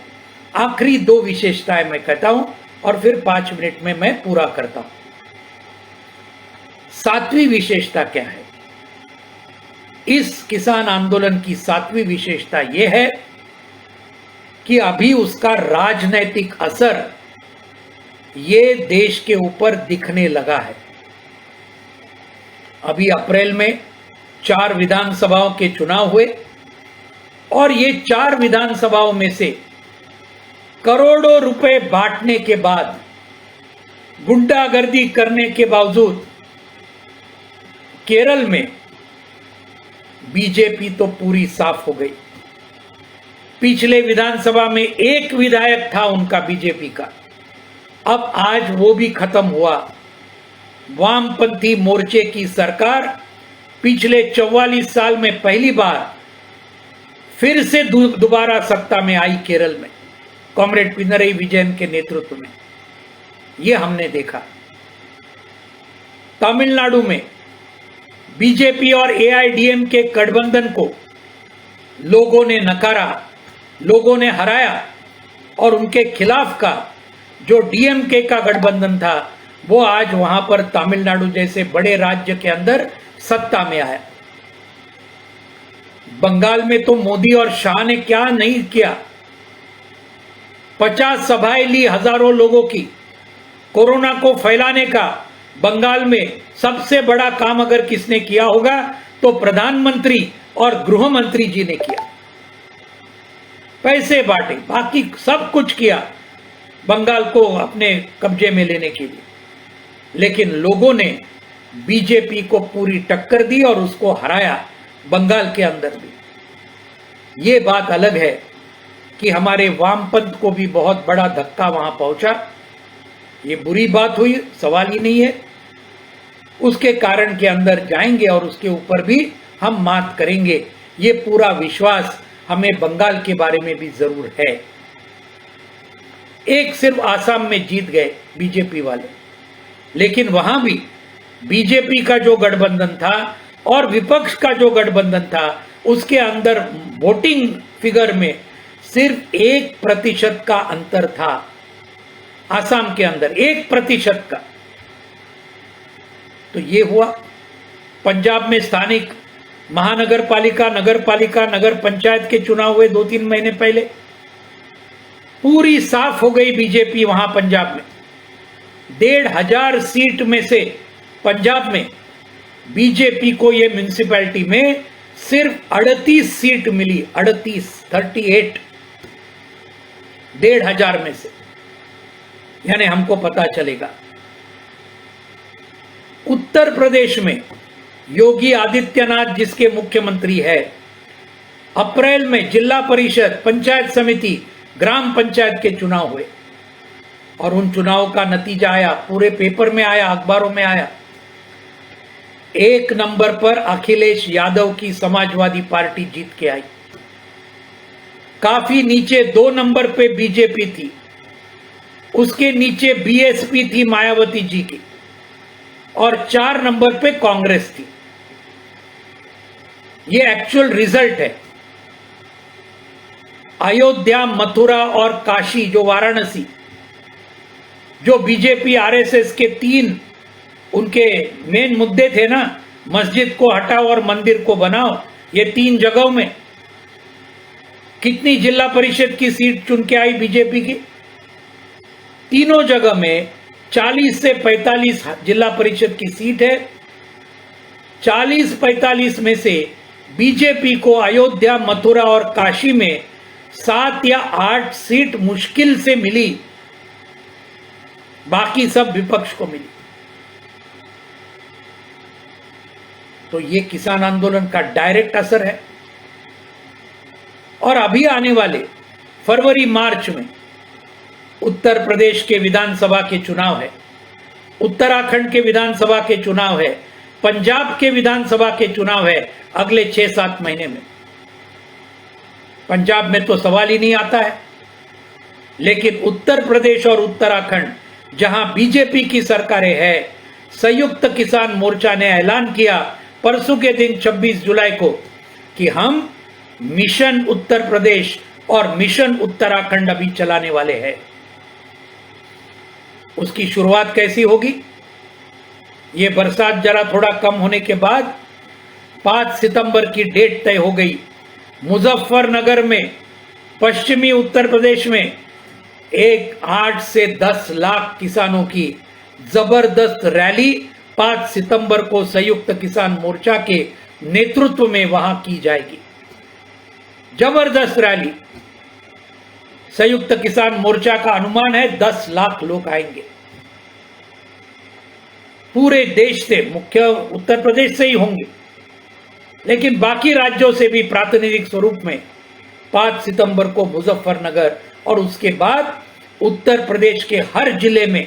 आखिरी 2 विशेषताएं मैं कहता हूं और फिर 5 मिनट में मैं पूरा करता हूं। 7वीं विशेषता क्या है? इस किसान आंदोलन की 7वीं विशेषता यह है कि अभी उसका राजनैतिक असर ये देश के ऊपर दिखने लगा है। अभी अप्रैल में 4 विधानसभाओं के चुनाव हुए और ये 4 विधानसभाओं में से करोड़ों रुपए बांटने के बाद, गुंडागर्दी करने के बावजूद केरल में बीजेपी तो पूरी साफ हो गई। पिछले विधानसभा में एक विधायक था उनका बीजेपी का, अब आज वो भी खत्म हुआ। वामपंथी मोर्चे की सरकार पिछले 44 साल में पहली बार फिर से दोबारा सत्ता में आई केरल में, कॉमरेड पिनरई विजयन के नेतृत्व में। ये हमने देखा। तमिलनाडु में बीजेपी और एआईडीएम के गठबंधन को लोगों ने नकारा, लोगों ने हराया और उनके खिलाफ का जो डीएमके का गठबंधन था वो आज वहां पर तमिलनाडु जैसे बड़े राज्य के अंदर सत्ता में आया। बंगाल में तो मोदी और शाह ने क्या नहीं किया। 50 सभाएं ली हजारों लोगों की। कोरोना को फैलाने का बंगाल में सबसे बड़ा काम अगर किसने किया होगा तो प्रधानमंत्री और गृह मंत्री जी ने किया। पैसे बांटे, बाकी सब कुछ किया बंगाल को अपने कब्जे में लेने के लिए, लेकिन लोगों ने बीजेपी को पूरी टक्कर दी और उसको हराया बंगाल के अंदर भी। ये बात अलग है कि हमारे वामपंथ को भी बहुत बड़ा धक्का वहां पहुंचा। ये बुरी बात हुई, सवाल ही नहीं है। उसके कारण के अंदर जाएंगे और उसके ऊपर भी हम मात करेंगे। ये पूरा विश्वास हमें बंगाल के बारे में भी जरूर है। एक सिर्फ आसाम में जीत गए बीजेपी वाले, लेकिन वहां भी बीजेपी का जो गठबंधन था और विपक्ष का जो गठबंधन था उसके अंदर वोटिंग फिगर में सिर्फ 1% का अंतर था। आसाम के अंदर 1% का। तो ये हुआ। पंजाब में स्थानिक महानगर पालिका, नगर पालिका, नगर पंचायत के चुनाव हुए 2-3 महीने पहले। पूरी साफ हो गई बीजेपी वहां पंजाब में। 1,500 सीट में से पंजाब में बीजेपी को ये म्युनिसिपैलिटी में सिर्फ 38 सीट मिली। 38 1,500 में से। यानी हमको पता चलेगा। उत्तर प्रदेश में योगी आदित्यनाथ जिसके मुख्यमंत्री है, अप्रैल में जिला परिषद, पंचायत समिति, ग्राम पंचायत के चुनाव हुए और उन चुनाव का नतीजा आया, पूरे पेपर में आया, अखबारों में आया। 1 नंबर पर अखिलेश यादव की समाजवादी पार्टी जीत के आई। काफी नीचे 2 नंबर पे बीजेपी थी, उसके नीचे बीएसपी थी मायावती जी की, और 4 नंबर पे कांग्रेस थी। ये एक्चुअल रिजल्ट है। अयोध्या, मथुरा और काशी, जो वाराणसी, जो बीजेपी आरएसएस के 3 उनके मेन मुद्दे थे ना, मस्जिद को हटाओ और मंदिर को बनाओ, ये 3 जगहों में कितनी जिला परिषद की सीट चुन के आई बीजेपी की? तीनों जगह में 40 से 45 जिला परिषद की सीट है। 40-45 में से बीजेपी को अयोध्या, मथुरा और काशी में 7 या 8 सीट मुश्किल से मिली, बाकी सब विपक्ष को मिली। तो ये किसान आंदोलन का डायरेक्ट असर है। और अभी आने वाले फरवरी मार्च में उत्तर प्रदेश के विधानसभा के चुनाव है, उत्तराखंड के विधानसभा के चुनाव है, पंजाब के विधानसभा के चुनाव है अगले 6-7 महीने में। पंजाब में तो सवाल ही नहीं आता है, लेकिन उत्तर प्रदेश और उत्तराखंड जहां बीजेपी की सरकारें हैं, संयुक्त किसान मोर्चा ने ऐलान किया परसों के दिन 26 जुलाई को कि हम मिशन उत्तर प्रदेश और मिशन उत्तराखंड अभी चलाने वाले हैं। उसकी शुरुआत कैसी होगी? ये बरसात जरा थोड़ा कम होने के बाद 5 सितंबर की डेट तय हो गई। मुजफ्फरनगर में पश्चिमी उत्तर प्रदेश में 8 से 10 लाख किसानों की जबरदस्त रैली 5 सितंबर को संयुक्त किसान मोर्चा के नेतृत्व में वहां की जाएगी। जबरदस्त रैली। संयुक्त किसान मोर्चा का अनुमान है 10 लाख लोग आएंगे पूरे देश से, मुख्य उत्तर प्रदेश से ही होंगे, लेकिन बाकी राज्यों से भी प्रातिनिधिक स्वरूप में 5 सितंबर को मुजफ्फरनगर और उसके बाद उत्तर प्रदेश के हर जिले में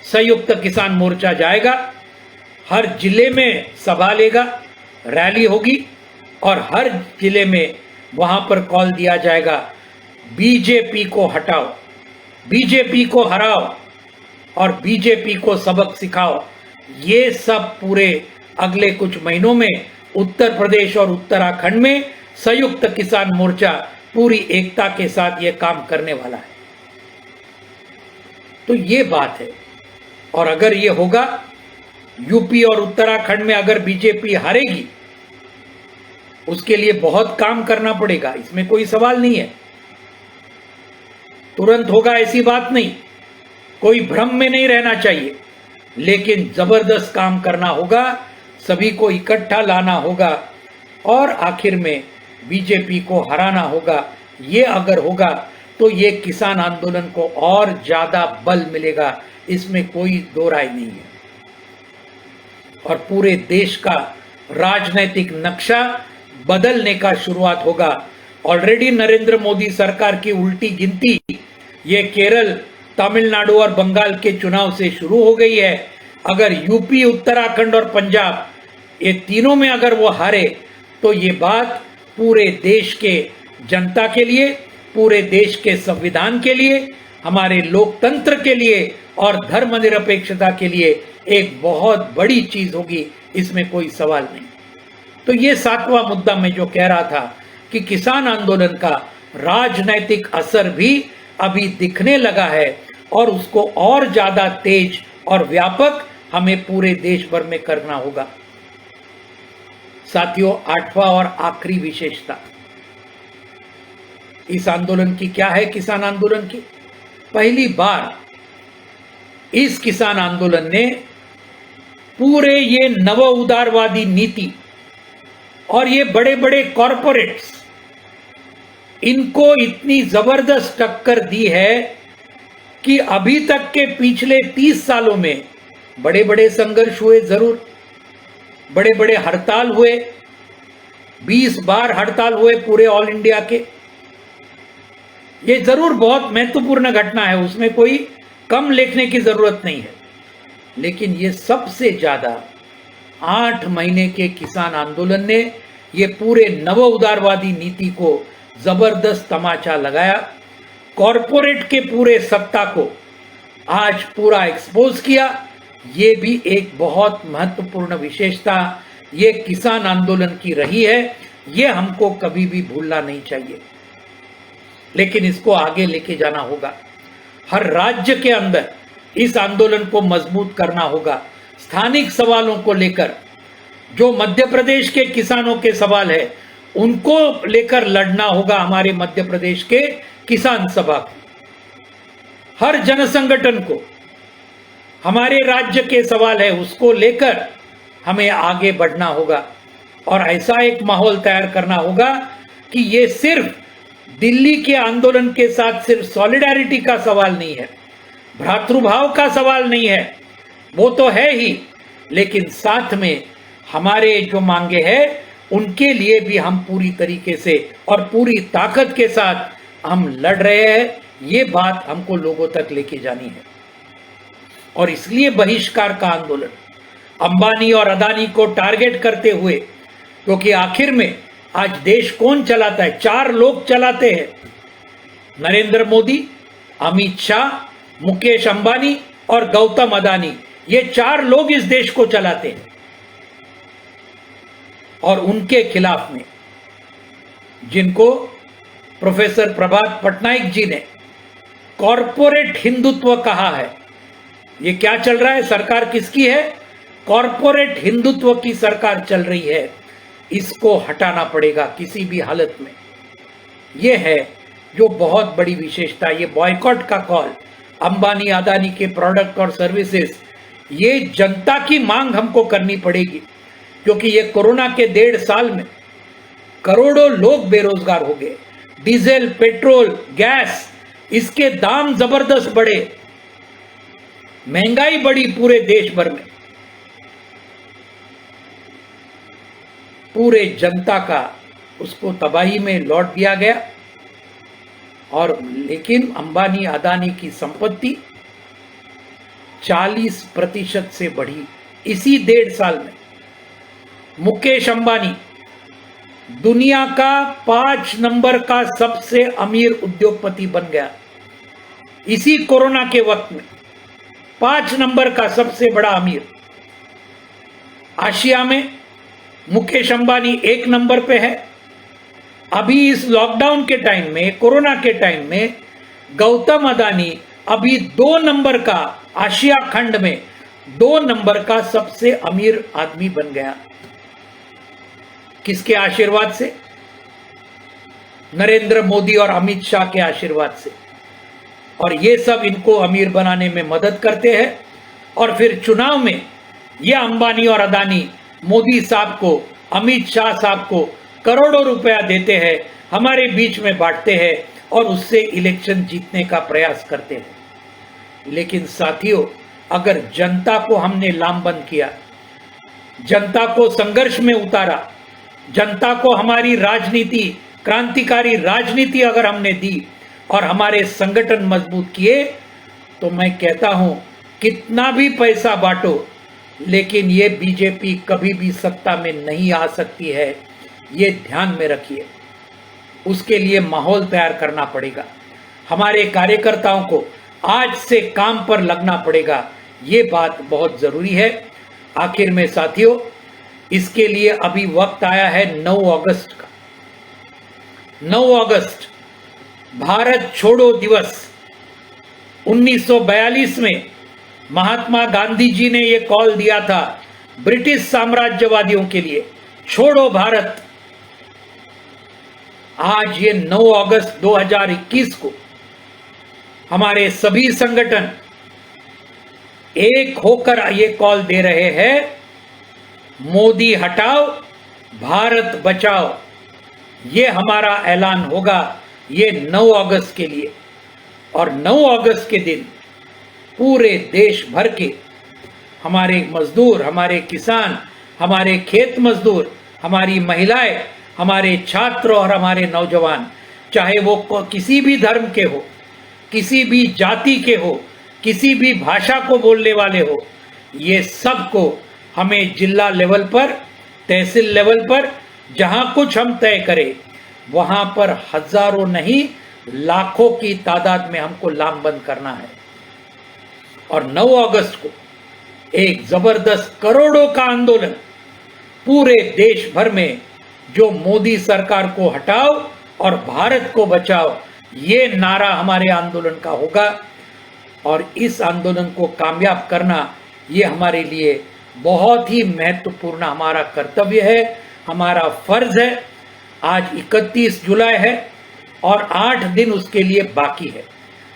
संयुक्त किसान मोर्चा जाएगा। हर जिले में सभा लेगा, रैली होगी और हर जिले में वहां पर कॉल दिया जाएगा, बीजेपी को हटाओ, बीजेपी को हराओ और बीजेपी को सबक सिखाओ। ये सब पूरे अगले कुछ महीनों में उत्तर प्रदेश और उत्तराखंड में संयुक्त किसान मोर्चा पूरी एकता के साथ ये काम करने वाला है। तो ये बात है। और अगर ये होगा, यूपी और उत्तराखंड में अगर बीजेपी हारेगी, उसके लिए बहुत काम करना पड़ेगा, इसमें कोई सवाल नहीं है। तुरंत होगा ऐसी बात नहीं, कोई भ्रम में नहीं रहना चाहिए, लेकिन जबरदस्त काम करना होगा, सभी को इकट्ठा लाना होगा और आखिर में बीजेपी को हराना होगा। ये अगर होगा तो ये किसान आंदोलन को और ज्यादा बल मिलेगा, इसमें कोई दो राय नहीं है। और पूरे देश का राजनीतिक नक्शा बदलने का शुरुआत होगा। ऑलरेडी नरेंद्र मोदी सरकार की उल्टी गिनती ये केरल, तमिलनाडु और बंगाल के चुनाव से शुरू हो गई है। अगर यूपी, उत्तराखंड और पंजाब ये तीनों में अगर वो हारे तो ये बात पूरे देश के जनता के लिए, पूरे देश के संविधान के लिए, हमारे लोकतंत्र के लिए और धर्मनिरपेक्षता के लिए एक बहुत बड़ी चीज होगी, इसमें कोई सवाल नहीं। तो ये 7वां मुद्दा मैं जो कह रहा था कि किसान आंदोलन का राजनैतिक असर भी अभी दिखने लगा है और उसको और ज्यादा तेज और व्यापक हमें पूरे देश भर में करना होगा। साथियों, 8वां और आखिरी विशेषता इस आंदोलन की क्या है? किसान आंदोलन की पहली बार इस किसान आंदोलन ने पूरे ये नव उदारवादी नीति और ये बड़े बड़े कॉरपोरेट्स, इनको इतनी जबरदस्त टक्कर दी है कि अभी तक के पिछले 30 सालों में बड़े बड़े संघर्ष हुए, जरूर बड़े बड़े हड़ताल हुए, 20 बार हड़ताल हुए पूरे ऑल इंडिया के। ये जरूर बहुत महत्वपूर्ण घटना है, उसमें कोई कम लिखने की जरूरत नहीं है, लेकिन ये सबसे ज्यादा 8 महीने के किसान आंदोलन ने ये पूरे नव उदारवादी नीति को जबरदस्त तमाचा लगाया। कॉरपोरेट के पूरे सत्ता को आज पूरा एक्सपोज किया। ये भी एक बहुत महत्वपूर्ण विशेषता ये किसान आंदोलन की रही है, ये हमको कभी भी भूलना नहीं चाहिए, लेकिन इसको आगे लेके जाना होगा। हर राज्य के अंदर इस आंदोलन को मजबूत करना होगा। स्थानिक सवालों को लेकर जो मध्य प्रदेश के किसानों के सवाल है उनको लेकर लड़ना होगा हमारे मध्य प्रदेश के किसान सभा को। हर जन संगठन को हमारे राज्य के सवाल है उसको लेकर हमें आगे बढ़ना होगा और ऐसा एक माहौल तैयार करना होगा कि ये सिर्फ दिल्ली के आंदोलन के साथ सिर्फ सॉलिडारिटी का सवाल नहीं है, भ्रातृभाव का सवाल नहीं है, वो तो है ही, लेकिन साथ में हमारे जो मांगे हैं उनके लिए भी हम पूरी तरीके से और पूरी ताकत के साथ हम लड़ रहे हैं। ये बात हमको लोगों तक लेके जानी है और इसलिए बहिष्कार का आंदोलन अंबानी और अदानी को टारगेट करते हुए, क्योंकि आखिर में आज देश कौन चलाता है? 4 लोग चलाते हैं, नरेंद्र मोदी, अमित शाह, मुकेश अंबानी और गौतम अदानी। ये 4 लोग इस देश को चलाते हैं और उनके खिलाफ में जिनको प्रोफेसर प्रभात पटनायक जी ने कॉरपोरेट हिंदुत्व कहा है, ये क्या चल रहा है? सरकार किसकी है? कॉरपोरेट हिंदुत्व की सरकार चल रही है। इसको हटाना पड़ेगा किसी भी हालत में। यह है जो बहुत बड़ी विशेषता, ये बॉयकॉट का कॉल अंबानी अदानी के प्रोडक्ट और सर्विसेज, ये जनता की मांग हमको करनी पड़ेगी, क्योंकि ये कोरोना के 1.5 साल में करोड़ों लोग बेरोजगार हो गए। डीजल, पेट्रोल, गैस, इसके दाम जबरदस्त बढ़े, महंगाई बढ़ी पूरे देश भर में, पूरे जनता का उसको तबाही में लौट दिया गया। और लेकिन अंबानी अदानी की संपत्ति 40% से बढ़ी इसी 1.5 साल में। मुकेश अंबानी दुनिया का 5 नंबर का सबसे अमीर उद्योगपति बन गया इसी कोरोना के वक्त में। 5 नंबर का सबसे बड़ा अमीर। आशिया में मुकेश अंबानी 1 नंबर पे है। अभी इस लॉकडाउन के टाइम में, कोरोना के टाइम में, गौतम अदानी अभी 2 नंबर का, आशिया खंड में 2 नंबर का सबसे अमीर आदमी बन गया। किसके आशीर्वाद से? नरेंद्र मोदी और अमित शाह के आशीर्वाद से। और ये सब इनको अमीर बनाने में मदद करते हैं। और फिर चुनाव में ये अंबानी और अदानी मोदी साहब को, अमित शाह साहब को करोड़ों रुपया देते हैं, हमारे बीच में बांटते हैं और उससे इलेक्शन जीतने का प्रयास करते हैं। लेकिन साथियों, अगर जनता को हमने लामबंद किया, जनता को संघर्ष में उतारा, जनता को हमारी राजनीति, क्रांतिकारी राजनीति अगर हमने दी और हमारे संगठन मजबूत किए, तो मैं कहता हूं कितना भी पैसा बांटो, लेकिन ये बीजेपी कभी भी सत्ता में नहीं आ सकती है, ये ध्यान में रखिए। उसके लिए माहौल तैयार करना पड़ेगा। हमारे कार्यकर्ताओं को आज से काम पर लगना पड़ेगा, ये बात बहुत जरूरी है। आखिर में साथियों, इसके लिए अभी वक्त आया है 9 अगस्त का। 9 अगस्त भारत छोड़ो दिवस। 1942 में महात्मा गांधी जी ने यह कॉल दिया था ब्रिटिश साम्राज्यवादियों के लिए, छोड़ो भारत। आज ये 9 अगस्त 2021 को हमारे सभी संगठन एक होकर ये कॉल दे रहे हैं, मोदी हटाओ, भारत बचाओ। ये हमारा ऐलान होगा ये 9 अगस्त के लिए। और 9 अगस्त के दिन पूरे देश भर के हमारे मजदूर, हमारे किसान, हमारे खेत मजदूर, हमारी महिलाएं, हमारे छात्र और हमारे नौजवान, चाहे वो किसी भी धर्म के हो, किसी भी जाति के हो, किसी भी भाषा को बोलने वाले हो, ये सबको हमें जिला लेवल पर, तहसील लेवल पर, जहां कुछ हम तय करें, वहां पर हजारों नहीं लाखों की तादाद में हमको लामबंद करना है। और 9 अगस्त को एक जबरदस्त करोड़ों का आंदोलन पूरे देश भर में, जो मोदी सरकार को हटाओ और भारत को बचाओ, ये नारा हमारे आंदोलन का होगा। और इस आंदोलन को कामयाब करना ये हमारे लिए बहुत ही महत्वपूर्ण हमारा कर्तव्य है, हमारा फर्ज है। आज 31 जुलाई है और 8 दिन उसके लिए बाकी है।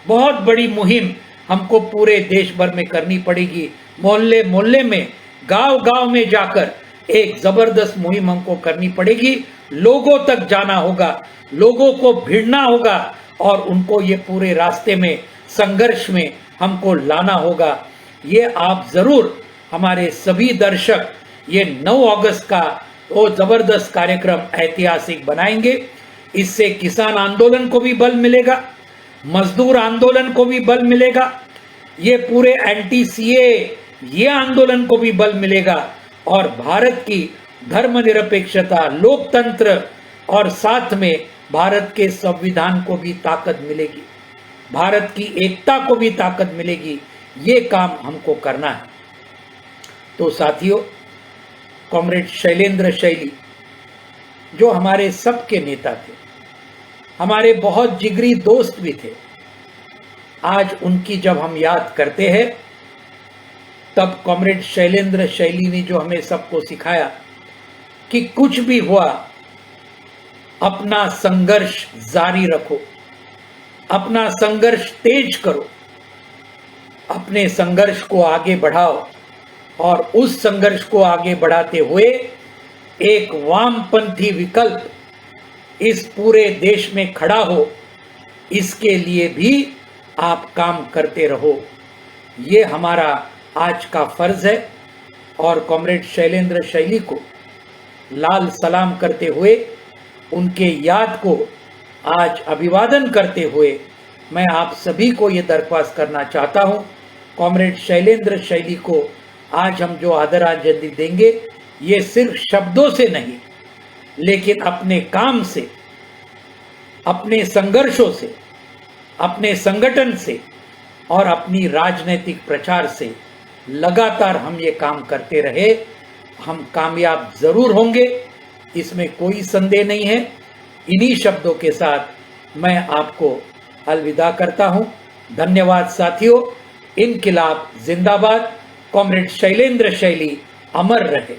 बहुत बड़ी मुहिम हमको पूरे देश भर में करनी पड़ेगी। मोहल्ले मोहल्ले में, गांव गांव में जाकर एक जबरदस्त मुहिम हमको करनी पड़ेगी। लोगों तक जाना होगा, लोगों को भिड़ना होगा और उनको ये पूरे रास्ते में, संघर्ष में हमको लाना होगा। ये आप जरूर, हमारे सभी दर्शक, ये 9 अगस्त का वो जबरदस्त कार्यक्रम ऐतिहासिक बनाएंगे। इससे किसान आंदोलन को भी बल मिलेगा, मजदूर आंदोलन को भी बल मिलेगा, ये पूरे एंटी सीए ये आंदोलन को भी बल मिलेगा और भारत की धर्मनिरपेक्षता, लोकतंत्र और साथ में भारत के संविधान को भी ताकत मिलेगी, भारत की एकता को भी ताकत मिलेगी। ये काम हमको करना है। तो साथियों, कॉमरेड शैलेंद्र शैली जो हमारे सबके नेता थे, हमारे बहुत जिगरी दोस्त भी थे, आज उनकी जब हम याद करते हैं, तब कॉमरेड शैलेंद्र शैली ने जो हमें सबको सिखाया कि कुछ भी हुआ, अपना संघर्ष जारी रखो, अपना संघर्ष तेज करो, अपने संघर्ष को आगे बढ़ाओ और उस संघर्ष को आगे बढ़ाते हुए एक वामपंथी विकल्प इस पूरे देश में खड़ा हो, इसके लिए भी आप काम करते रहो। ये हमारा आज का फर्ज है। और कॉमरेड शैलेंद्र शैली को लाल सलाम करते हुए, उनके याद को आज अभिवादन करते हुए मैं आप सभी को ये दरख्वास्त करना चाहता हूँ, कॉमरेड शैलेंद्र शैली को आज हम जो आदरांजलि देंगे, ये सिर्फ शब्दों से नहीं, लेकिन अपने काम से, अपने संघर्षों से, अपने संगठन से और अपनी राजनीतिक प्रचार से लगातार हम ये काम करते रहे, हम कामयाब जरूर होंगे, इसमें कोई संदेह नहीं है। इन्हीं शब्दों के साथ मैं आपको अलविदा करता हूं। धन्यवाद साथियों। इनकिलाब जिंदाबाद। कॉमरेड शैलेंद्र शैली अमर रहे।